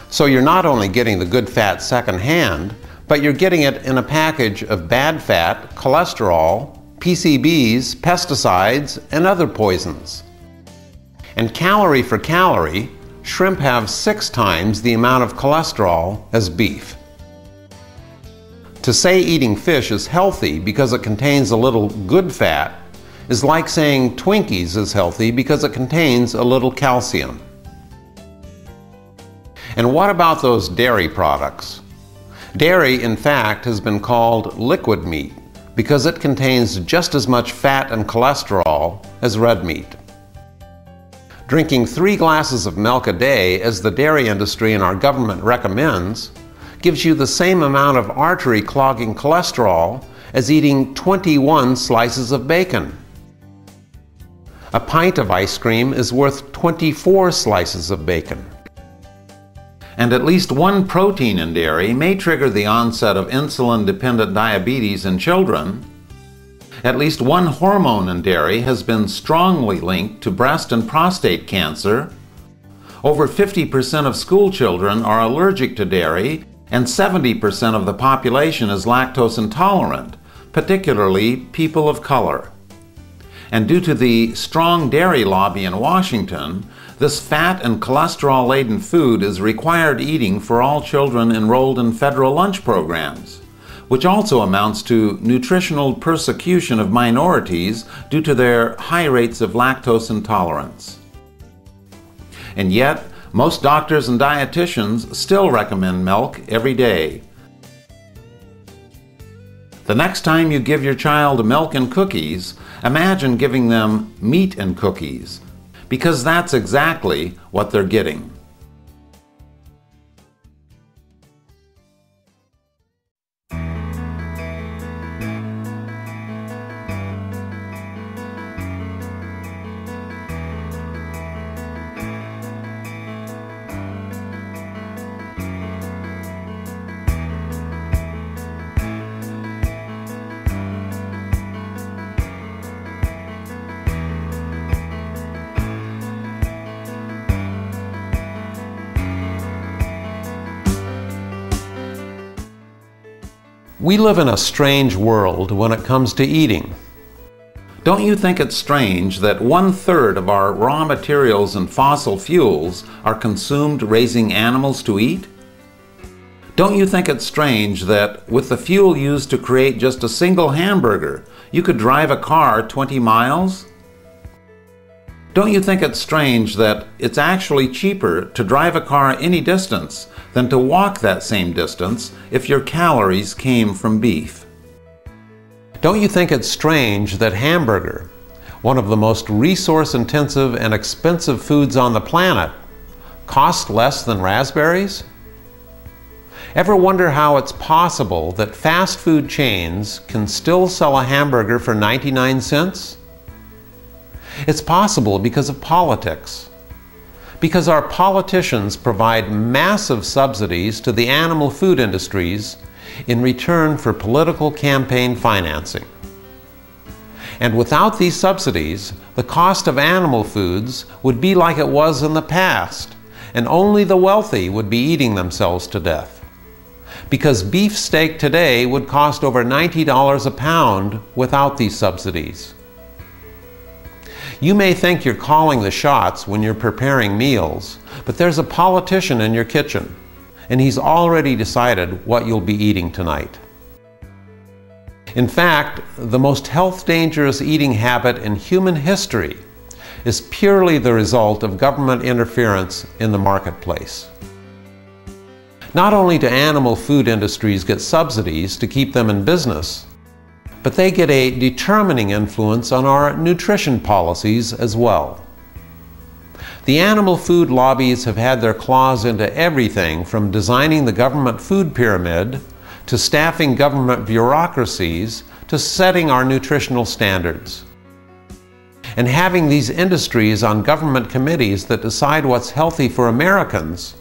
So you're not only getting the good fat secondhand, but you're getting it in a package of bad fat, cholesterol, PCBs, pesticides, and other poisons. And calorie for calorie, shrimp have 6 times the amount of cholesterol as beef. To say eating fish is healthy because it contains a little good fat is like saying Twinkies is healthy because it contains a little calcium. And what about those dairy products? Dairy, in fact, has been called liquid meat because it contains just as much fat and cholesterol as red meat. Drinking 3 glasses of milk a day, as the dairy industry and our government recommends, gives you the same amount of artery-clogging cholesterol as eating 21 slices of bacon. A pint of ice cream is worth 24 slices of bacon. And at least one protein in dairy may trigger the onset of insulin-dependent diabetes in children. At least one hormone in dairy has been strongly linked to breast and prostate cancer. Over 50% of school children are allergic to dairy, and 70% of the population is lactose intolerant, particularly people of color. And due to the strong dairy lobby in Washington, this fat and cholesterol-laden food is required eating for all children enrolled in federal lunch programs, which also amounts to nutritional persecution of minorities due to their high rates of lactose intolerance. And yet, most doctors and dietitians still recommend milk every day. The next time you give your child milk and cookies, imagine giving them meat and cookies, because that's exactly what they're getting. We live in a strange world when it comes to eating. Don't you think it's strange that 1/3 of our raw materials and fossil fuels are consumed raising animals to eat? Don't you think it's strange that with the fuel used to create just a single hamburger, you could drive a car 20 miles? Don't you think it's strange that it's actually cheaper to drive a car any distance than to walk that same distance if your calories came from beef? Don't you think it's strange that hamburger, one of the most resource-intensive and expensive foods on the planet, costs less than raspberries? Ever wonder how it's possible that fast food chains can still sell a hamburger for 99 cents? It's possible because of politics. Because our politicians provide massive subsidies to the animal food industries in return for political campaign financing. And without these subsidies, the cost of animal foods would be like it was in the past, and only the wealthy would be eating themselves to death. Because beef steak today would cost over $90 a pound without these subsidies. You may think you're calling the shots when you're preparing meals, but there's a politician in your kitchen, and he's already decided what you'll be eating tonight. In fact, the most health-dangerous eating habit in human history is purely the result of government interference in the marketplace. Not only do animal food industries get subsidies to keep them in business, but they get a determining influence on our nutrition policies as well. The animal food lobbies have had their claws into everything from designing the government food pyramid, to staffing government bureaucracies, to setting our nutritional standards. And having these industries on government committees that decide what's healthy for Americans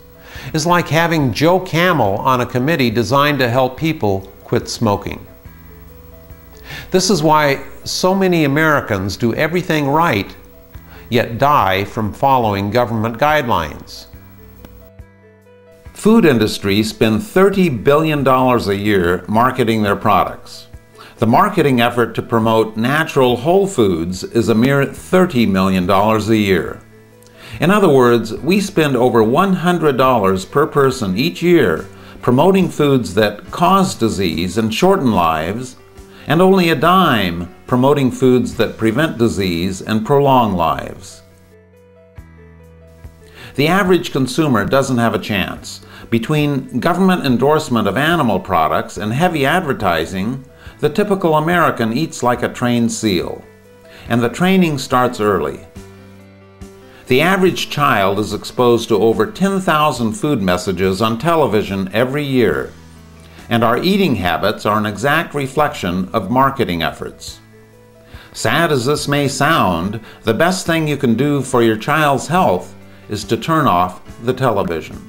is like having Joe Camel on a committee designed to help people quit smoking. This is why so many Americans do everything right, yet die from following government guidelines. Food industries spend $30 billion a year marketing their products. The marketing effort to promote natural whole foods is a mere $30 million a year. In other words, we spend over $100 per person each year promoting foods that cause disease and shorten lives, and only a dime promoting foods that prevent disease and prolong lives. The average consumer doesn't have a chance. Between government endorsement of animal products and heavy advertising, the typical American eats like a trained seal, and the training starts early. The average child is exposed to over 10,000 food messages on television every year, and our eating habits are an exact reflection of marketing efforts. Sad as this may sound, the best thing you can do for your child's health is to turn off the television.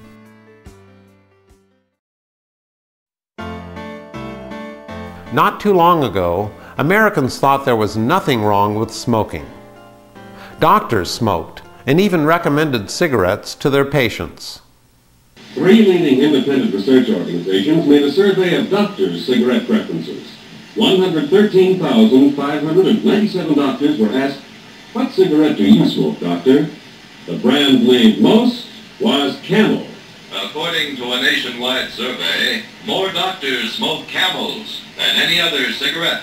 Not too long ago, Americans thought there was nothing wrong with smoking. Doctors smoked and even recommended cigarettes to their patients. 3 leading independent research organizations made a survey of doctors' cigarette preferences. 113,597 doctors were asked, "What cigarette do you smoke, doctor?" The brand named most was Camel. According to a nationwide survey, more doctors smoke Camels than any other cigarette.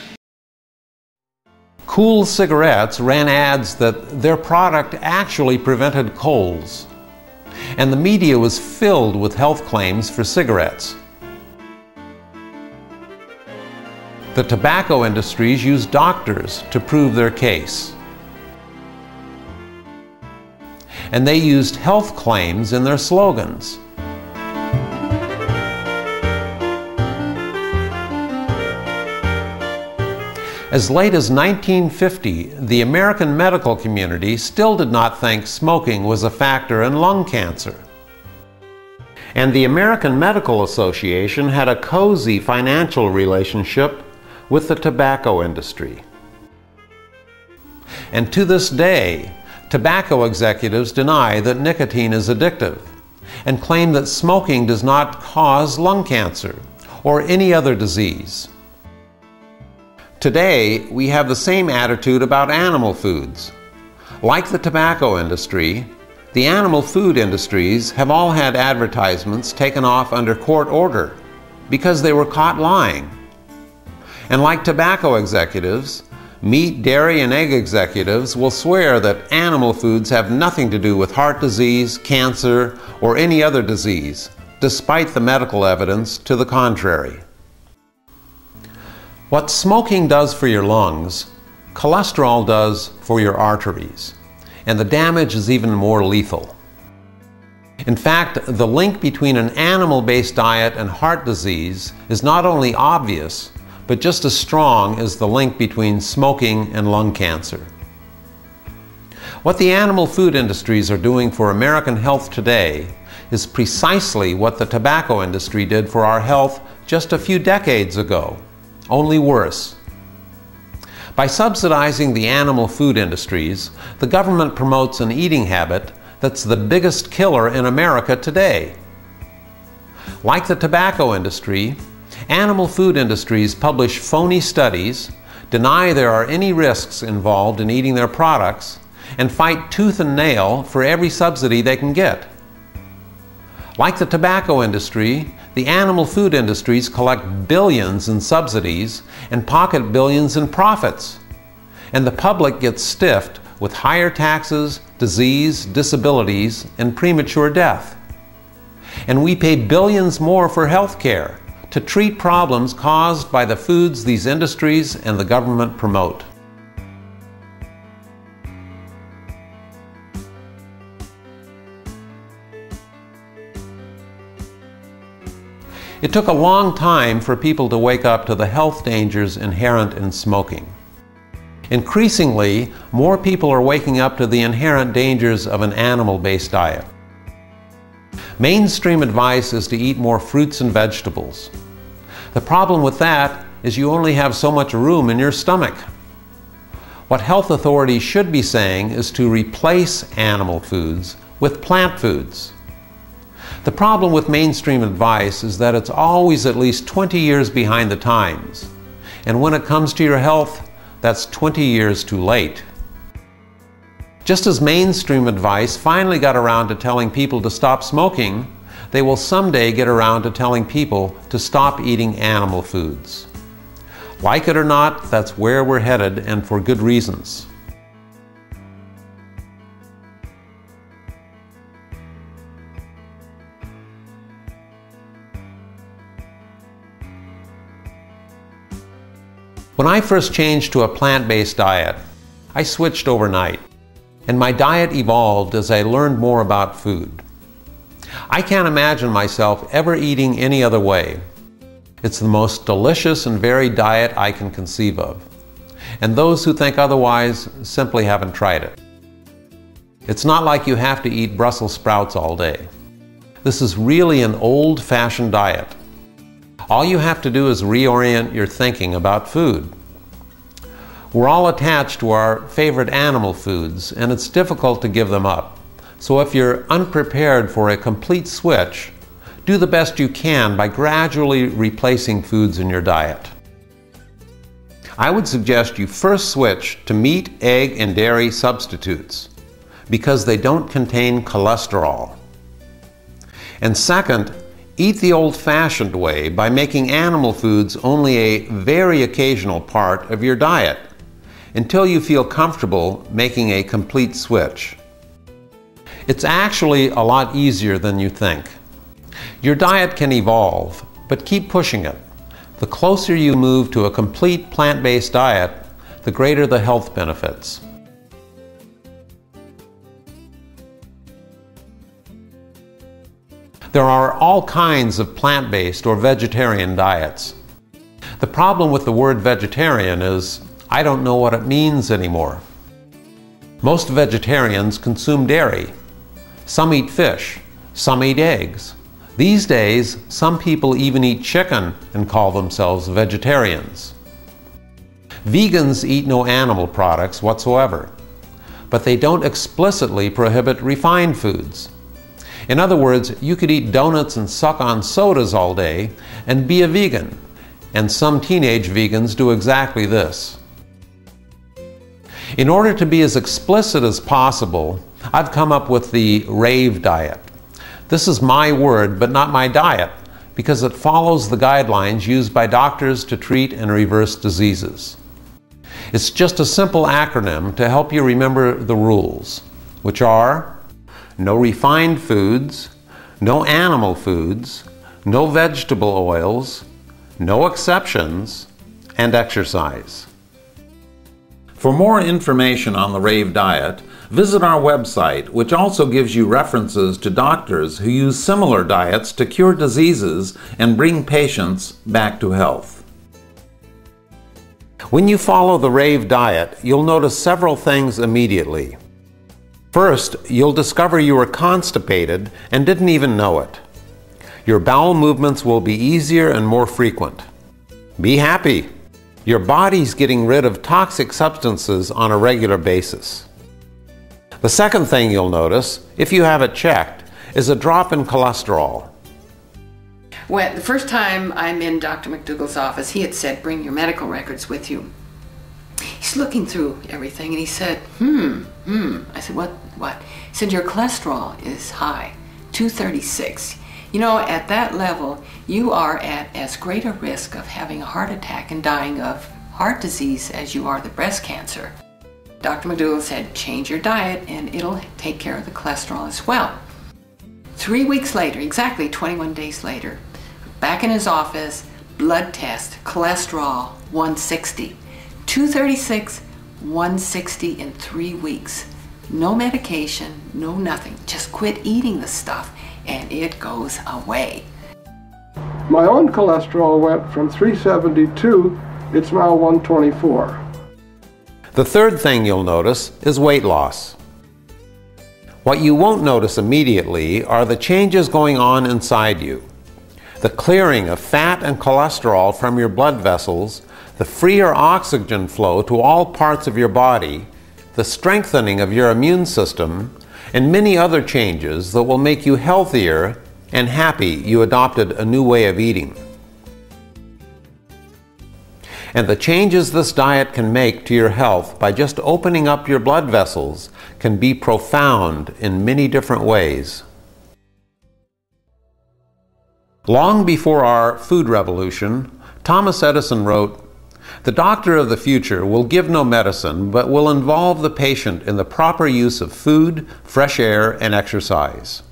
Kool cigarettes ran ads that their product actually prevented colds, and the media was filled with health claims for cigarettes. The tobacco industries used doctors to prove their case, and they used health claims in their slogans. As late as 1950, the American medical community still did not think smoking was a factor in lung cancer. And the American Medical Association had a cozy financial relationship with the tobacco industry. And to this day, tobacco executives deny that nicotine is addictive and claim that smoking does not cause lung cancer or any other disease. Today, we have the same attitude about animal foods. Like the tobacco industry, the animal food industries have all had advertisements taken off under court order because they were caught lying. And like tobacco executives, meat, dairy, and egg executives will swear that animal foods have nothing to do with heart disease, cancer, or any other disease, despite the medical evidence to the contrary. What smoking does for your lungs, cholesterol does for your arteries, and the damage is even more lethal. In fact, the link between an animal-based diet and heart disease is not only obvious, but just as strong as the link between smoking and lung cancer. What the animal food industries are doing for American health today is precisely what the tobacco industry did for our health just a few decades ago. Only worse. By subsidizing the animal food industries, the government promotes an eating habit that's the biggest killer in America today. Like the tobacco industry, animal food industries publish phony studies, deny there are any risks involved in eating their products, and fight tooth and nail for every subsidy they can get. Like the tobacco industry, the animal food industries collect billions in subsidies and pocket billions in profits. And the public gets stiffed with higher taxes, disease, disabilities, and premature death. And we pay billions more for health care to treat problems caused by the foods these industries and the government promote. It took a long time for people to wake up to the health dangers inherent in smoking. Increasingly, more people are waking up to the inherent dangers of an animal-based diet. Mainstream advice is to eat more fruits and vegetables. The problem with that is you only have so much room in your stomach. What health authorities should be saying is to replace animal foods with plant foods. The problem with mainstream advice is that it's always at least 20 years behind the times. And when it comes to your health, that's 20 years too late. Just as mainstream advice finally got around to telling people to stop smoking, they will someday get around to telling people to stop eating animal foods. Like it or not, that's where we're headed, and for good reasons. When I first changed to a plant-based diet, I switched overnight, and my diet evolved as I learned more about food. I can't imagine myself ever eating any other way. It's the most delicious and varied diet I can conceive of, and those who think otherwise simply haven't tried it. It's not like you have to eat Brussels sprouts all day. This is really an old-fashioned diet. All you have to do is reorient your thinking about food. We're all attached to our favorite animal foods, and it's difficult to give them up. So if you're unprepared for a complete switch, do the best you can by gradually replacing foods in your diet. I would suggest you first switch to meat, egg, and dairy substitutes because they don't contain cholesterol. And second, eat the old-fashioned way by making animal foods only a very occasional part of your diet until you feel comfortable making a complete switch. It's actually a lot easier than you think. Your diet can evolve, but keep pushing it. The closer you move to a complete plant-based diet, the greater the health benefits. There are all kinds of plant-based or vegetarian diets. The problem with the word vegetarian is I don't know what it means anymore. Most vegetarians consume dairy. Some eat fish. Some eat eggs. These days, some people even eat chicken and call themselves vegetarians. Vegans eat no animal products whatsoever, but they don't explicitly prohibit refined foods. In other words, you could eat donuts and suck on sodas all day and be a vegan, and some teenage vegans do exactly this. In order to be as explicit as possible, I've come up with the RAVE diet. This is my word, but not my diet, because it follows the guidelines used by doctors to treat and reverse diseases. It's just a simple acronym to help you remember the rules, which are no refined foods, no animal foods, no vegetable oils, no exceptions, and exercise. For more information on the RAVE diet, visit our website, which also gives you references to doctors who use similar diets to cure diseases and bring patients back to health. When you follow the RAVE diet, you'll notice several things immediately. First, you'll discover you were constipated and didn't even know it. Your bowel movements will be easier and more frequent. Be happy! Your body's getting rid of toxic substances on a regular basis. The second thing you'll notice, if you have it checked, is a drop in cholesterol. Well, the first time I'm in Dr. McDougall's office, he had said, bring your medical records with you. He's looking through everything and he said, I said, what? He said, your cholesterol is high, 236. You know, at that level, you are at as great a risk of having a heart attack and dying of heart disease as you are the breast cancer. Dr. McDougall said, change your diet and it'll take care of the cholesterol as well. 3 weeks later, exactly 21 days later, back in his office, blood test, cholesterol 160. 236, 160 in 3 weeks. No medication, no nothing. Just quit eating the stuff and it goes away. My own cholesterol went from 372, it's now 124. The third thing you'll notice is weight loss. What you won't notice immediately are the changes going on inside you. The clearing of fat and cholesterol from your blood vessels, the freer oxygen flow to all parts of your body, the strengthening of your immune system, and many other changes that will make you healthier and happy you adopted a new way of eating. And the changes this diet can make to your health by just opening up your blood vessels can be profound in many different ways. Long before our food revolution, Thomas Edison wrote, "The doctor of the future will give no medicine, but will involve the patient in the proper use of food, fresh air, and exercise."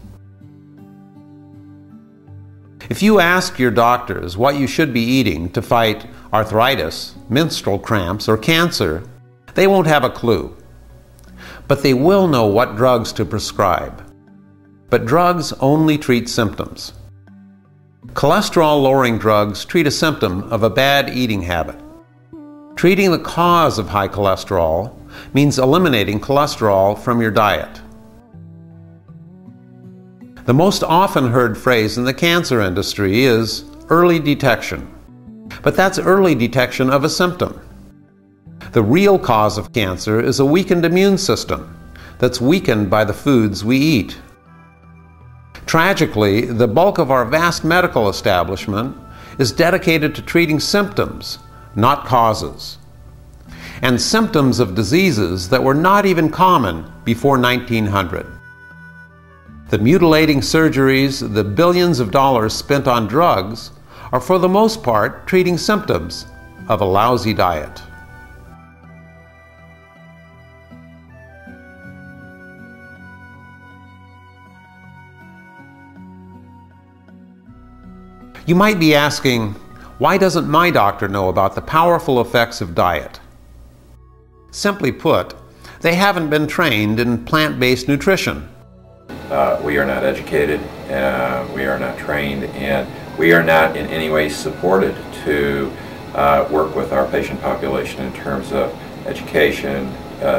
If you ask your doctors what you should be eating to fight arthritis, menstrual cramps, or cancer, they won't have a clue. But they will know what drugs to prescribe. But drugs only treat symptoms. Cholesterol-lowering drugs treat a symptom of a bad eating habit. Treating the cause of high cholesterol means eliminating cholesterol from your diet. The most often heard phrase in the cancer industry is early detection. But that's early detection of a symptom. The real cause of cancer is a weakened immune system that's weakened by the foods we eat. Tragically, the bulk of our vast medical establishment is dedicated to treating symptoms, not causes. And symptoms of diseases that were not even common before 1900. The mutilating surgeries, the billions of dollars spent on drugs, are for the most part treating symptoms of a lousy diet. You might be asking, why doesn't my doctor know about the powerful effects of diet? Simply put, they haven't been trained in plant-based nutrition. We are not educated, we are not trained, and we are not in any way supported to work with our patient population in terms of education,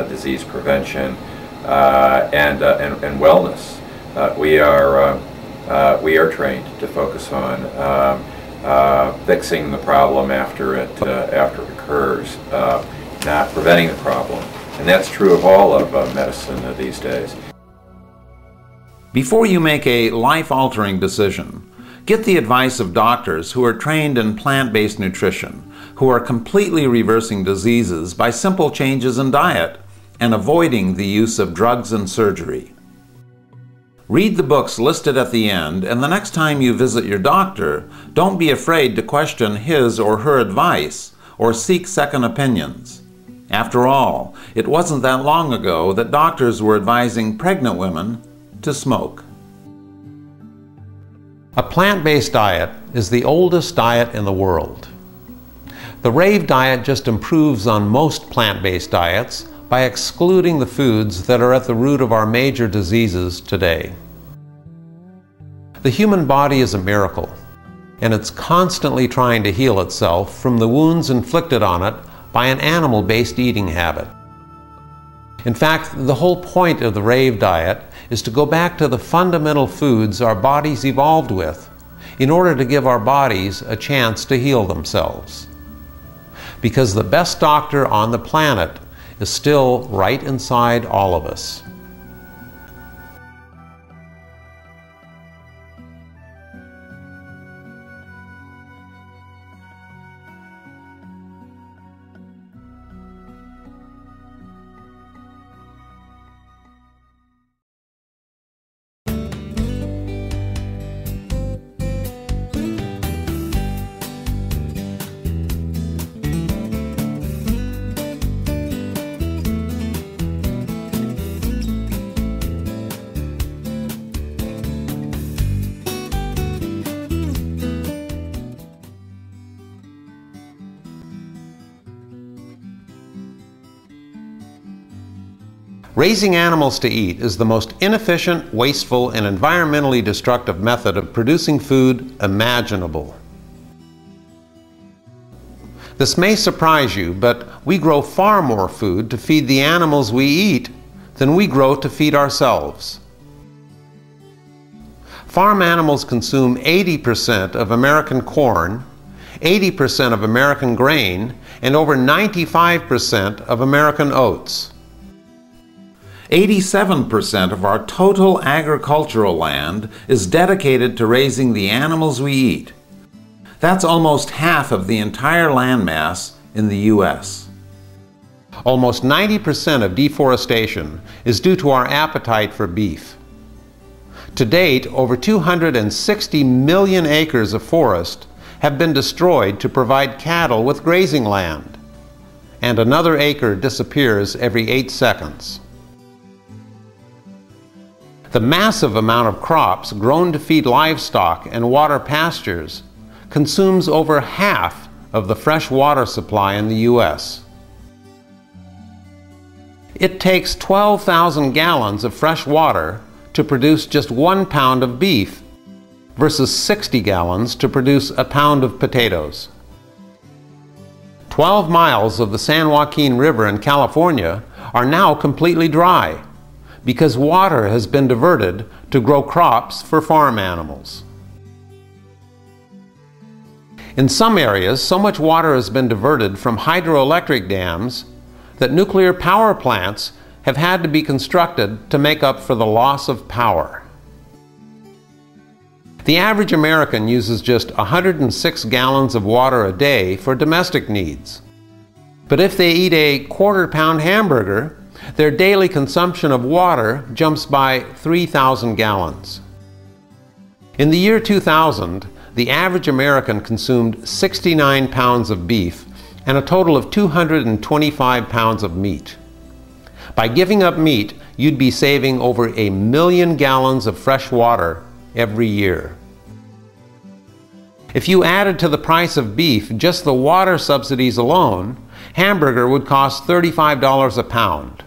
disease prevention, and wellness. We are trained to focus on fixing the problem after it occurs, not preventing the problem, and that's true of all of medicine these days. Before you make a life-altering decision, get the advice of doctors who are trained in plant-based nutrition, who are completely reversing diseases by simple changes in diet and avoiding the use of drugs and surgery. Read the books listed at the end, and the next time you visit your doctor, don't be afraid to question his or her advice or seek second opinions. After all, it wasn't that long ago that doctors were advising pregnant women to smoke. A plant-based diet is the oldest diet in the world. The RAVE diet just improves on most plant-based diets by excluding the foods that are at the root of our major diseases today. The human body is a miracle, and it's constantly trying to heal itself from the wounds inflicted on it by an animal-based eating habit. In fact, the whole point of the RAVE diet is to go back to the fundamental foods our bodies evolved with in order to give our bodies a chance to heal themselves. Because the best doctor on the planet is still right inside all of us. Raising animals to eat is the most inefficient, wasteful, and environmentally destructive method of producing food imaginable. This may surprise you, but we grow far more food to feed the animals we eat than we grow to feed ourselves. Farm animals consume 80% of American corn, 80% of American grain, and over 95% of American oats. 87% of our total agricultural land is dedicated to raising the animals we eat. That's almost half of the entire landmass in the U.S. Almost 90% of deforestation is due to our appetite for beef. To date, over 260 million acres of forest have been destroyed to provide cattle with grazing land, and another acre disappears every 8 seconds. The massive amount of crops grown to feed livestock and water pastures consumes over half of the fresh water supply in the U.S. It takes 12,000 gallons of fresh water to produce just 1 pound of beef versus 60 gallons to produce a pound of potatoes. 12 miles of the San Joaquin River in California are now completely dry because water has been diverted to grow crops for farm animals. In some areas, so much water has been diverted from hydroelectric dams that nuclear power plants have had to be constructed to make up for the loss of power. The average American uses just 106 gallons of water a day for domestic needs. But if they eat a quarter-pound hamburger, their daily consumption of water jumps by 3,000 gallons. In the year 2000, the average American consumed 69 pounds of beef and a total of 225 pounds of meat. By giving up meat, you'd be saving over 1 million gallons of fresh water every year. If you added to the price of beef just the water subsidies alone, hamburger would cost $35 a pound.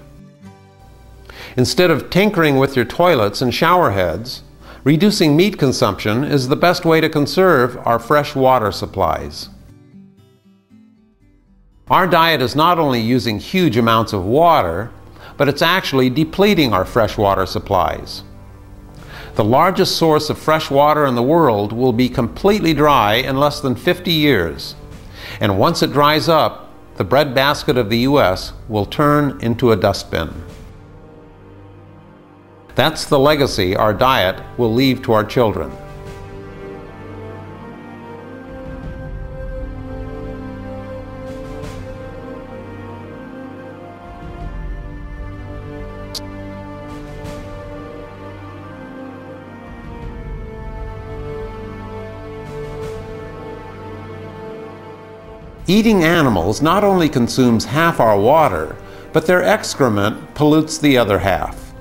Instead of tinkering with your toilets and shower heads, reducing meat consumption is the best way to conserve our fresh water supplies. Our diet is not only using huge amounts of water, but it's actually depleting our fresh water supplies. The largest source of fresh water in the world will be completely dry in less than 50 years. And once it dries up, the breadbasket of the U.S. will turn into a dustbin. That's the legacy our diet will leave to our children. Eating animals not only consumes half our water, but their excrement pollutes the other half.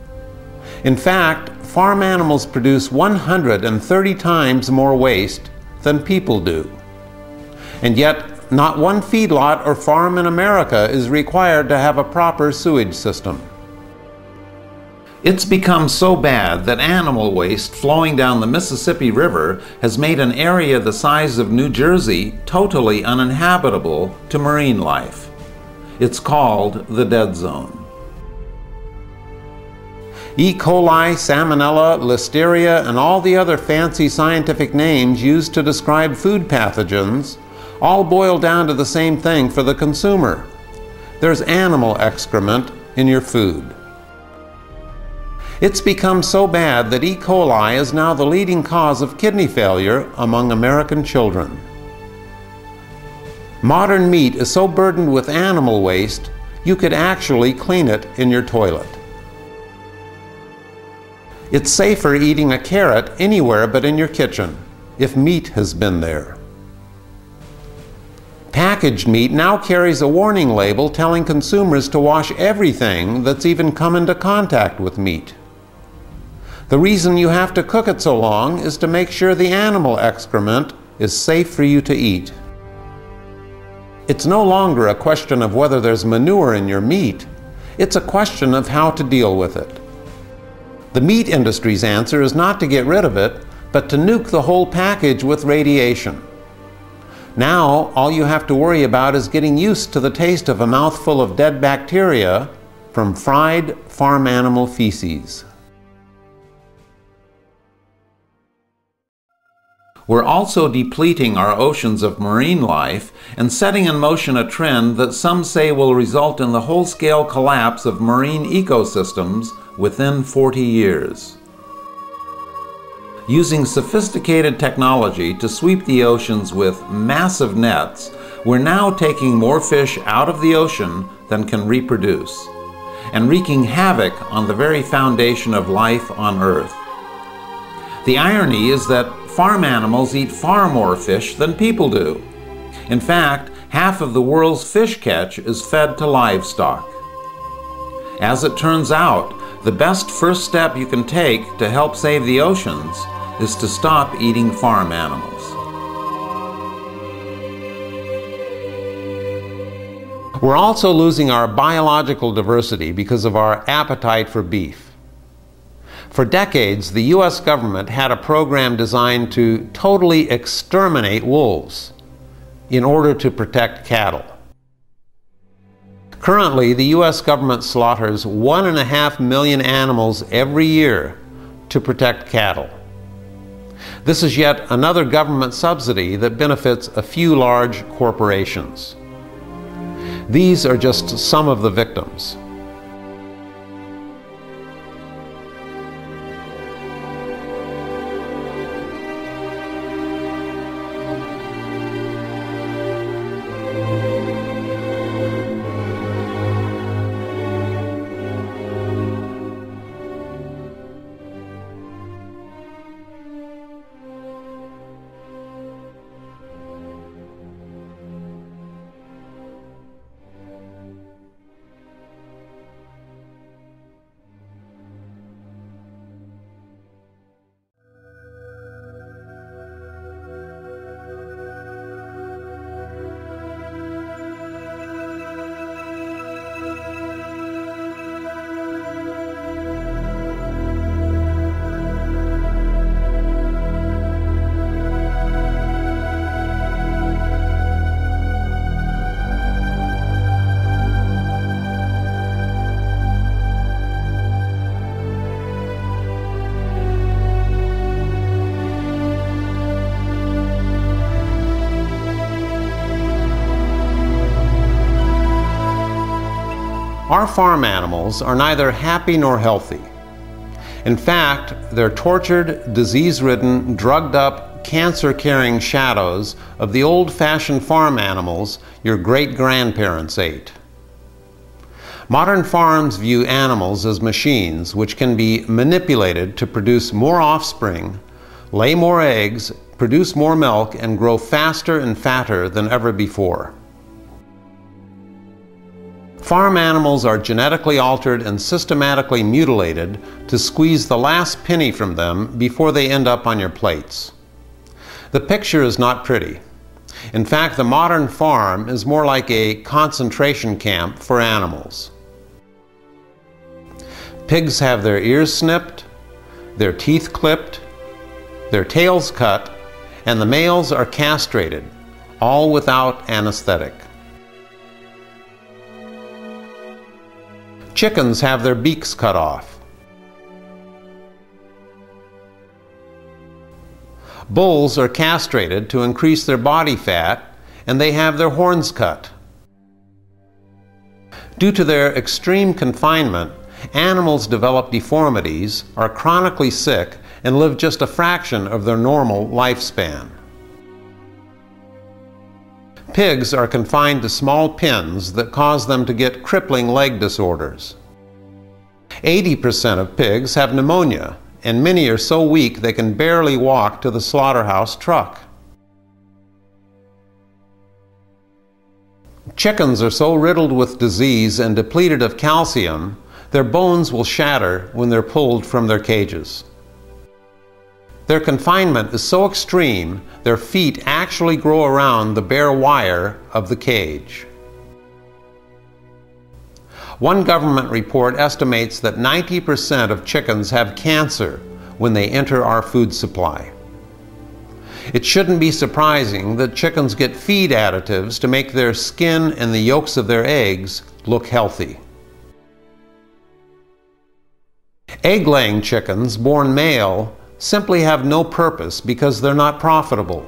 In fact, farm animals produce 130 times more waste than people do. And yet, not one feedlot or farm in America is required to have a proper sewage system. It's become so bad that animal waste flowing down the Mississippi River has made an area the size of New Jersey totally uninhabitable to marine life. It's called the dead zone. E. coli, Salmonella, Listeria, and all the other fancy scientific names used to describe food pathogens all boil down to the same thing for the consumer. There's animal excrement in your food. It's become so bad that E. coli is now the leading cause of kidney failure among American children. Modern meat is so burdened with animal waste, you could actually clean it in your toilet. It's safer eating a carrot anywhere but in your kitchen, if meat has been there. Packaged meat now carries a warning label telling consumers to wash everything that's even come into contact with meat. The reason you have to cook it so long is to make sure the animal excrement is safe for you to eat. It's no longer a question of whether there's manure in your meat. It's a question of how to deal with it. The meat industry's answer is not to get rid of it, but to nuke the whole package with radiation. Now, all you have to worry about is getting used to the taste of a mouthful of dead bacteria from fried farm animal feces. We're also depleting our oceans of marine life and setting in motion a trend that some say will result in the whole-scale collapse of marine ecosystems within 40 years. Using sophisticated technology to sweep the oceans with massive nets, we're now taking more fish out of the ocean than can reproduce, and wreaking havoc on the very foundation of life on Earth. The irony is that farm animals eat far more fish than people do. In fact, half of the world's fish catch is fed to livestock. As it turns out, the best first step you can take to help save the oceans is to stop eating farm animals. We're also losing our biological diversity because of our appetite for beef. For decades, the U.S. government had a program designed to totally exterminate wolves in order to protect cattle. Currently, the U.S. government slaughters 1.5 million animals every year to protect cattle. This is yet another government subsidy that benefits a few large corporations. These are just some of the victims. Our farm animals are neither happy nor healthy. In fact, they're tortured, disease-ridden, drugged-up, cancer-carrying shadows of the old-fashioned farm animals your great-grandparents ate. Modern farms view animals as machines which can be manipulated to produce more offspring, lay more eggs, produce more milk, and grow faster and fatter than ever before. Farm animals are genetically altered and systematically mutilated to squeeze the last penny from them before they end up on your plates. The picture is not pretty. In fact, the modern farm is more like a concentration camp for animals. Pigs have their ears snipped, their teeth clipped, their tails cut, and the males are castrated, all without anesthetic. Chickens have their beaks cut off. Bulls are castrated to increase their body fat, and they have their horns cut. Due to their extreme confinement, animals develop deformities, are chronically sick, and live just a fraction of their normal lifespan. Pigs are confined to small pens that cause them to get crippling leg disorders. 80% of pigs have pneumonia, and many are so weak they can barely walk to the slaughterhouse truck. Chickens are so riddled with disease and depleted of calcium, their bones will shatter when they're pulled from their cages. Their confinement is so extreme, their feet actually grow around the bare wire of the cage. One government report estimates that 90% of chickens have cancer when they enter our food supply. It shouldn't be surprising that chickens get feed additives to make their skin and the yolks of their eggs look healthy. Egg-laying chickens born male simply have no purpose because they're not profitable.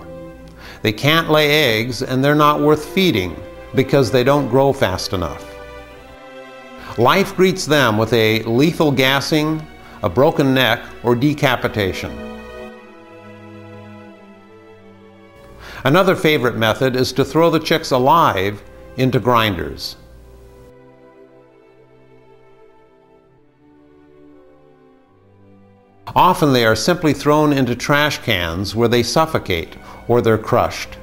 They can't lay eggs and they're not worth feeding because they don't grow fast enough. Life greets them with a lethal gassing, a broken neck, or decapitation. Another favorite method is to throw the chicks alive into grinders. Often they are simply thrown into trash cans where they suffocate or they're crushed.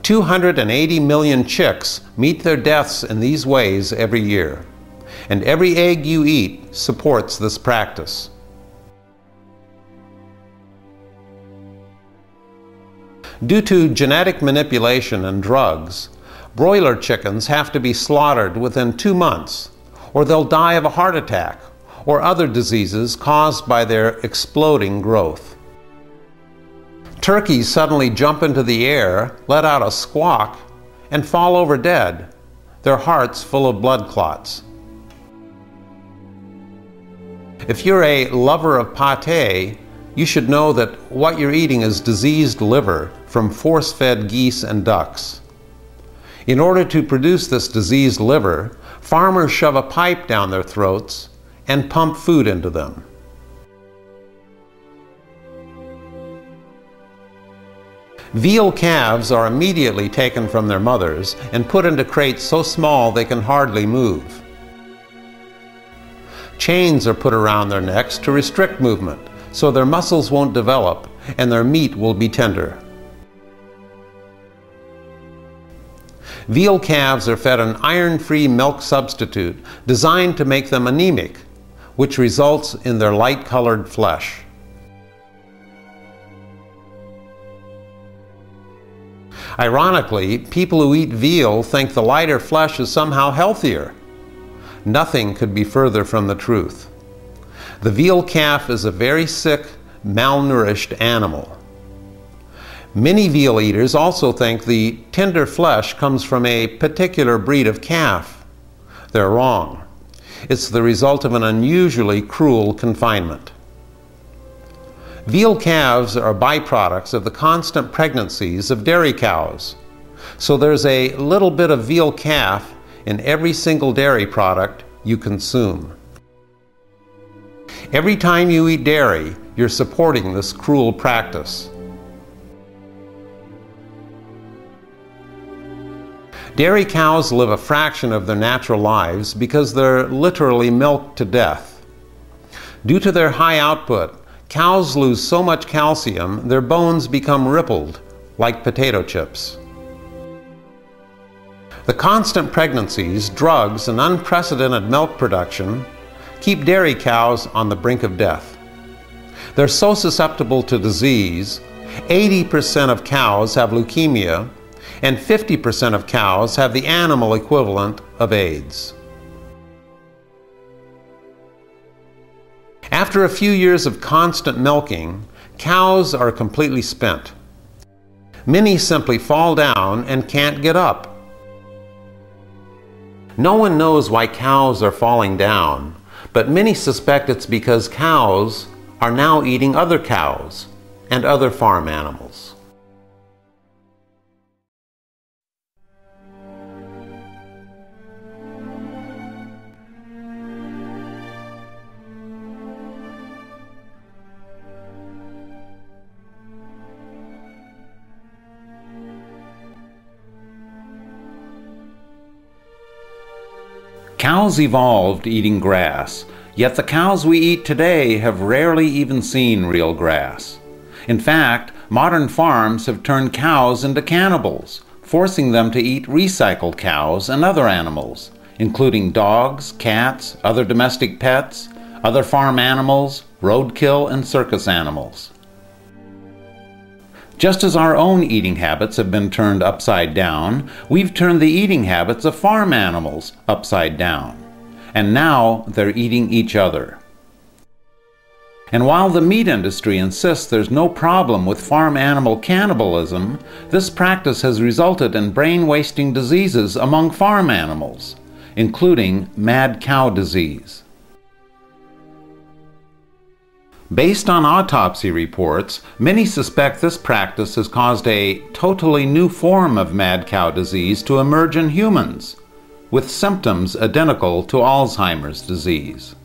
280 million chicks meet their deaths in these ways every year, and every egg you eat supports this practice. Due to genetic manipulation and drugs, broiler chickens have to be slaughtered within 2 months, or they'll die of a heart attack or other diseases caused by their exploding growth. Turkeys suddenly jump into the air, let out a squawk, and fall over dead, their hearts full of blood clots. If you're a lover of pâté, you should know that what you're eating is diseased liver from force-fed geese and ducks. In order to produce this diseased liver, farmers shove a pipe down their throats and pump food into them. Veal calves are immediately taken from their mothers and put into crates so small they can hardly move. Chains are put around their necks to restrict movement, so their muscles won't develop and their meat will be tender. Veal calves are fed an iron-free milk substitute designed to make them anemic, which results in their light-colored flesh. Ironically, people who eat veal think the lighter flesh is somehow healthier. Nothing could be further from the truth. The veal calf is a very sick, malnourished animal. Many veal eaters also think the tender flesh comes from a particular breed of calf. They're wrong. It's the result of an unusually cruel confinement. Veal calves are byproducts of the constant pregnancies of dairy cows. So there's a little bit of veal calf in every single dairy product you consume. Every time you eat dairy, you're supporting this cruel practice. Dairy cows live a fraction of their natural lives because they're literally milked to death. Due to their high output, cows lose so much calcium their bones become rippled, like potato chips. The constant pregnancies, drugs, and unprecedented milk production keep dairy cows on the brink of death. They're so susceptible to disease, 80% of cows have leukemia, and 50% of cows have the animal equivalent of AIDS. After a few years of constant milking, cows are completely spent. Many simply fall down and can't get up. No one knows why cows are falling down, but many suspect it's because cows are now eating other cows and other farm animals. Cows evolved eating grass, yet the cows we eat today have rarely even seen real grass. In fact, modern farms have turned cows into cannibals, forcing them to eat recycled cows and other animals, including dogs, cats, other domestic pets, other farm animals, roadkill, and circus animals. Just as our own eating habits have been turned upside down, we've turned the eating habits of farm animals upside down. And now they're eating each other. And while the meat industry insists there's no problem with farm animal cannibalism, this practice has resulted in brain-wasting diseases among farm animals, including mad cow disease. Based on autopsy reports, many suspect this practice has caused a totally new form of mad cow disease to emerge in humans, with symptoms identical to Alzheimer's disease.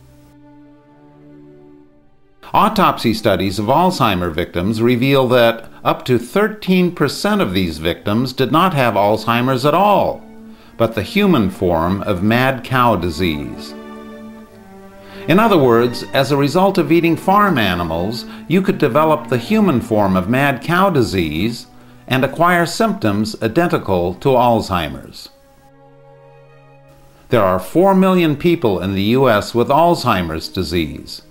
Autopsy studies of Alzheimer victims reveal that up to 13% of these victims did not have Alzheimer's at all, but the human form of mad cow disease. In other words, as a result of eating farm animals, you could develop the human form of mad cow disease and acquire symptoms identical to Alzheimer's. There are 4 million people in the U.S. with Alzheimer's disease.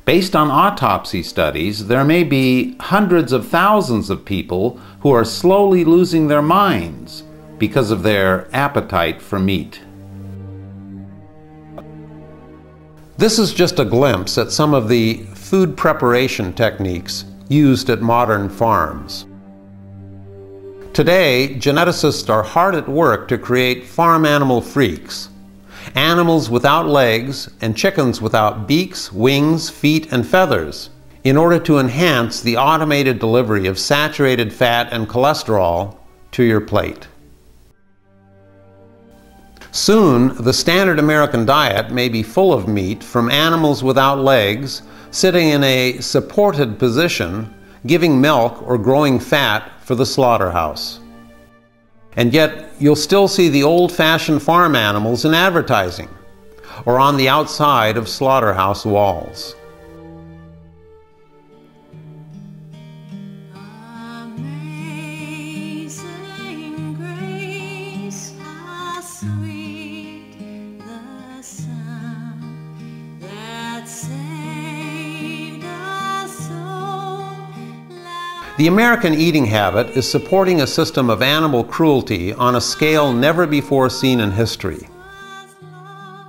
Based on autopsy studies, there may be hundreds of thousands of people who are slowly losing their minds because of their appetite for meat. This is just a glimpse at some of the food preparation techniques used at modern farms. Today, geneticists are hard at work to create farm animal freaks, animals without legs and chickens without beaks, wings, feet, and feathers, in order to enhance the automated delivery of saturated fat and cholesterol to your plate. Soon, the standard American diet may be full of meat from animals without legs, sitting in a supported position, giving milk or growing fat for the slaughterhouse. And yet, you'll still see the old-fashioned farm animals in advertising or on the outside of slaughterhouse walls. The American eating habit is supporting a system of animal cruelty on a scale never before seen in history.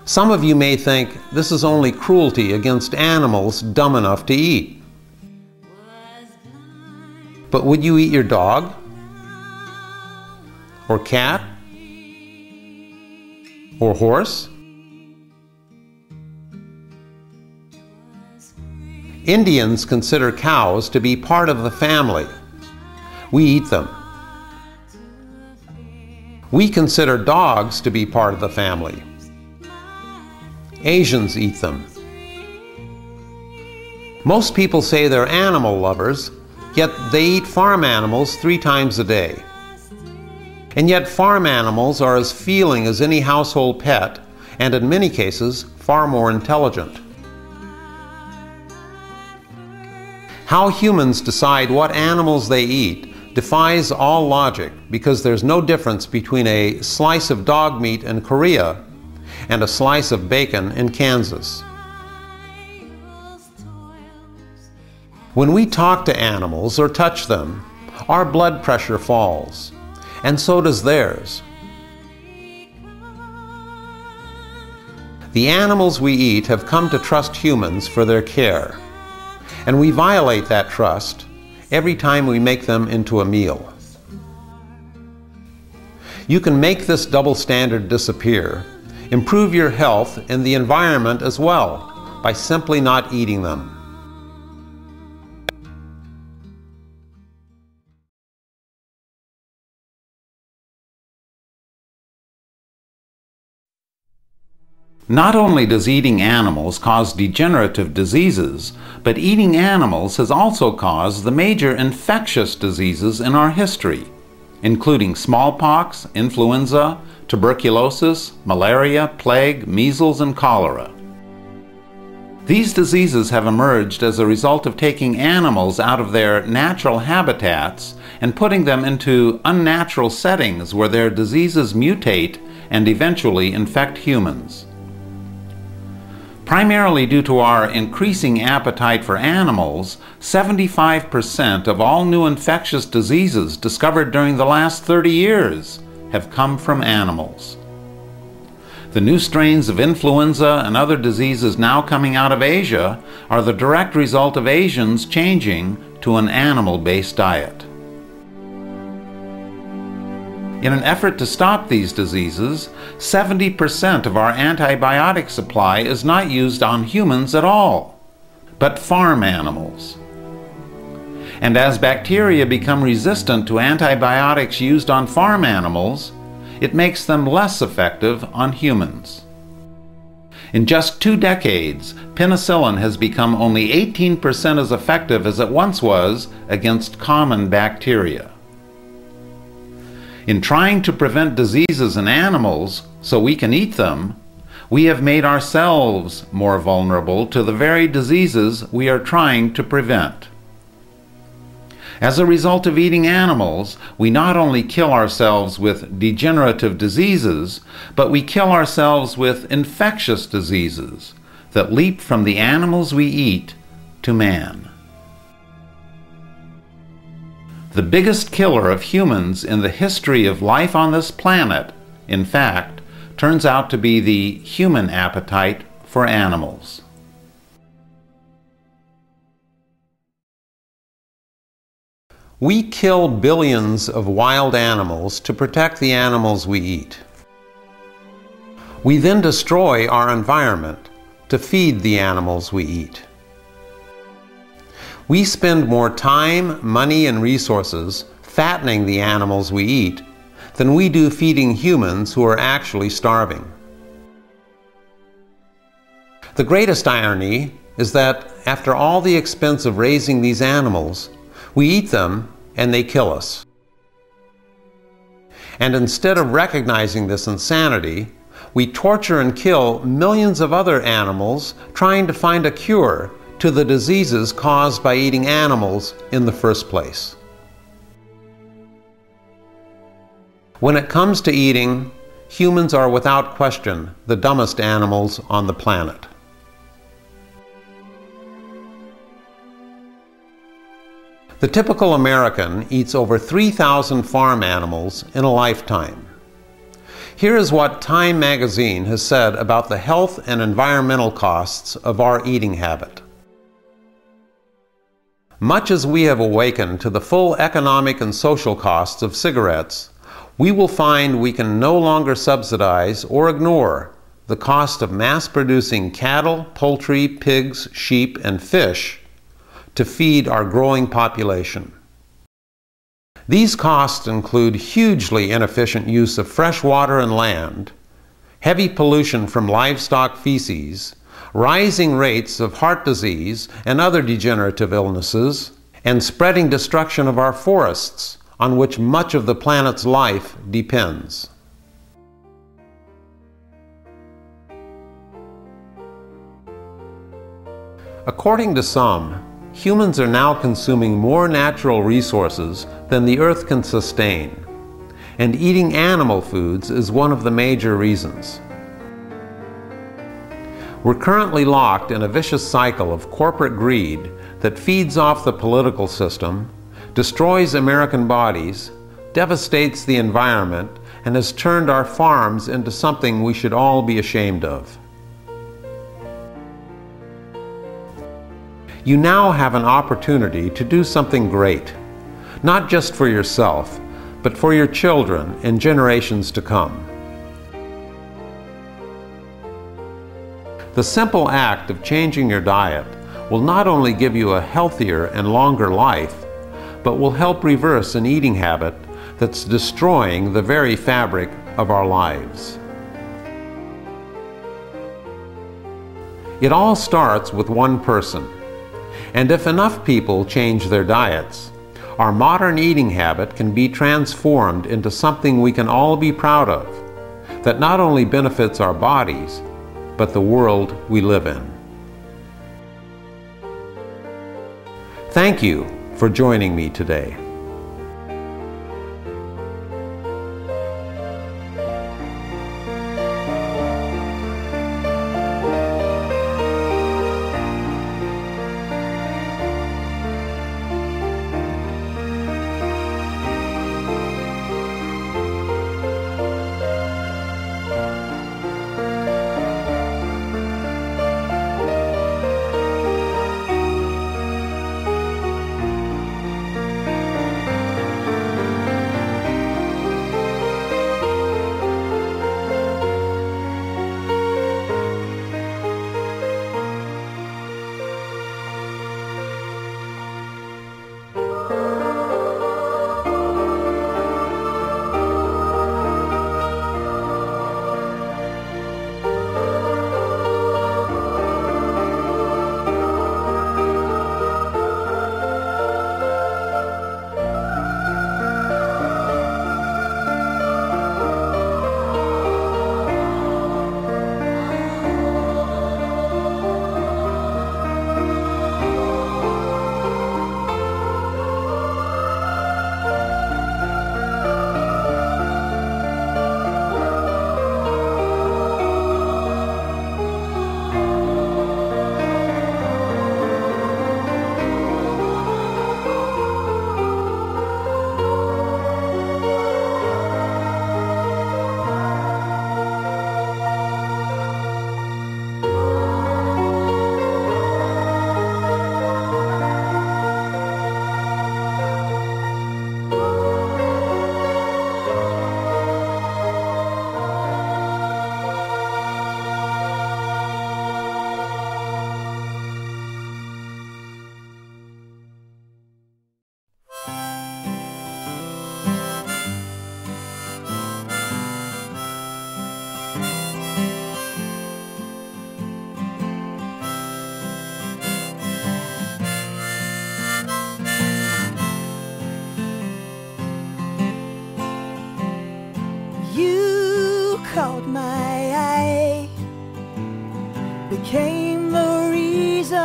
Some of you may think this is only cruelty against animals dumb enough to eat. But would you eat your dog? Or cat? Or horse? Indians consider cows to be part of the family. We eat them. We consider dogs to be part of the family. Asians eat them. Most people say they're animal lovers, yet they eat farm animals 3 times a day. And yet farm animals are as feeling as any household pet, and in many cases, far more intelligent. How humans decide what animals they eat defies all logic, because there's no difference between a slice of dog meat in Korea and a slice of bacon in Kansas. When we talk to animals or touch them, our blood pressure falls, and so does theirs. The animals we eat have come to trust humans for their care, and we violate that trust every time we make them into a meal. You can make this double standard disappear, improve your health and the environment as well, by simply not eating them. Not only does eating animals cause degenerative diseases, but eating animals has also caused the major infectious diseases in our history, including smallpox, influenza, tuberculosis, malaria, plague, measles, and cholera. These diseases have emerged as a result of taking animals out of their natural habitats and putting them into unnatural settings where their diseases mutate and eventually infect humans. Primarily due to our increasing appetite for animals, 75% of all new infectious diseases discovered during the last 30 years have come from animals. The new strains of influenza and other diseases now coming out of Asia are the direct result of Asians changing to an animal-based diet. In an effort to stop these diseases, 70% of our antibiotic supply is not used on humans at all, but farm animals. And as bacteria become resistant to antibiotics used on farm animals, it makes them less effective on humans. In just 2 decades, penicillin has become only 18% as effective as it once was against common bacteria. In trying to prevent diseases in animals so we can eat them, we have made ourselves more vulnerable to the very diseases we are trying to prevent. As a result of eating animals, we not only kill ourselves with degenerative diseases, but we kill ourselves with infectious diseases that leap from the animals we eat to man. The biggest killer of humans in the history of life on this planet, in fact, turns out to be the human appetite for animals. We kill billions of wild animals to protect the animals we eat. We then destroy our environment to feed the animals we eat. We spend more time, money, and resources fattening the animals we eat than we do feeding humans who are actually starving. The greatest irony is that after all the expense of raising these animals, we eat them and they kill us. And instead of recognizing this insanity, we torture and kill millions of other animals trying to find a cure to the diseases caused by eating animals in the first place. When it comes to eating, humans are without question the dumbest animals on the planet. The typical American eats over 3,000 farm animals in a lifetime. Here is what Time magazine has said about the health and environmental costs of our eating habit. Much as we have awakened to the full economic and social costs of cigarettes, we will find we can no longer subsidize or ignore the cost of mass-producing cattle, poultry, pigs, sheep, and fish to feed our growing population. These costs include hugely inefficient use of fresh water and land, heavy pollution from livestock feces, rising rates of heart disease and other degenerative illnesses, and spreading destruction of our forests, on which much of the planet's life depends. According to some, humans are now consuming more natural resources than the earth can sustain, and eating animal foods is one of the major reasons. We're currently locked in a vicious cycle of corporate greed that feeds off the political system, destroys American bodies, devastates the environment, and has turned our farms into something we should all be ashamed of. You now have an opportunity to do something great, not just for yourself, but for your children and generations to come. The simple act of changing your diet will not only give you a healthier and longer life, but will help reverse an eating habit that's destroying the very fabric of our lives. It all starts with one person. And if enough people change their diets, our modern eating habit can be transformed into something we can all be proud of, that not only benefits our bodies, but the world we live in. Thank you for joining me today.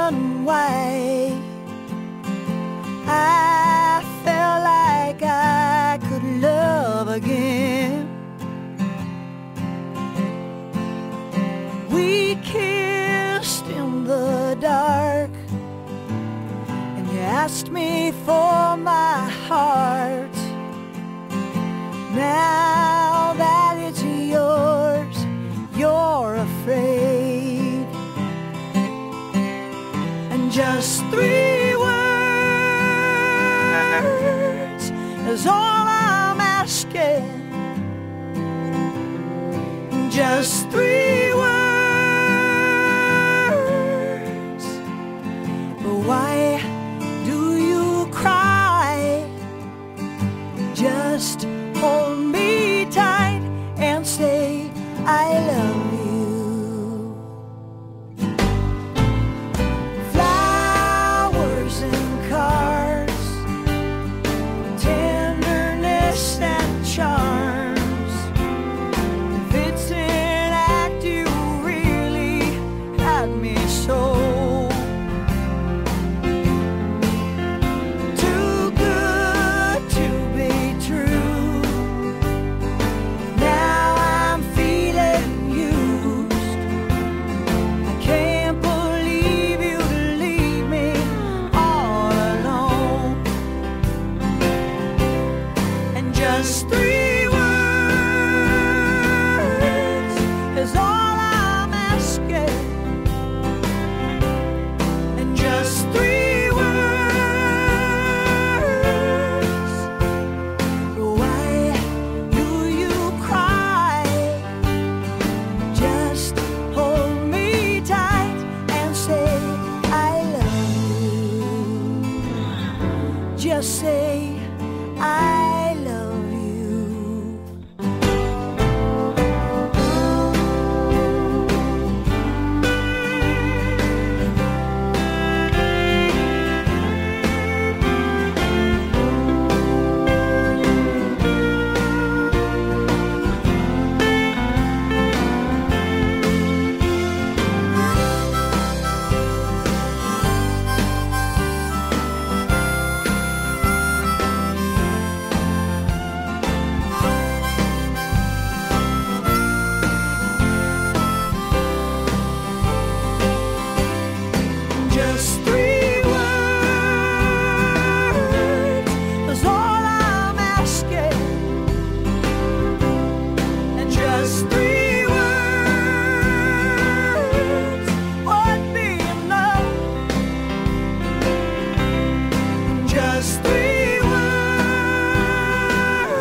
reason why I felt like I could love again. We kissed in the dark, and you asked me for my heart. Now that it's yours, you're afraid. And just 3 words is all I'm asking. Just 3 words. But why do you cry? Just hold me tight and say I love you. Flowers and cards, tenderness and charms. If it's an act you really had me so. Too good to be true. Now I'm feeling used. I can't believe you leave me all alone. And just 3 words is all I'm asking. And just 3 words. Why do you cry? Just hold me tight and say I love you. Just say I love you. Just 3 words is all I'm asking. And just 3 words would be enough. Just 3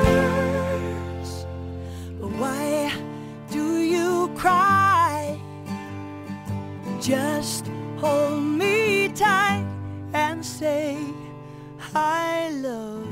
words. But why do you cry? Just hold me tight and say I love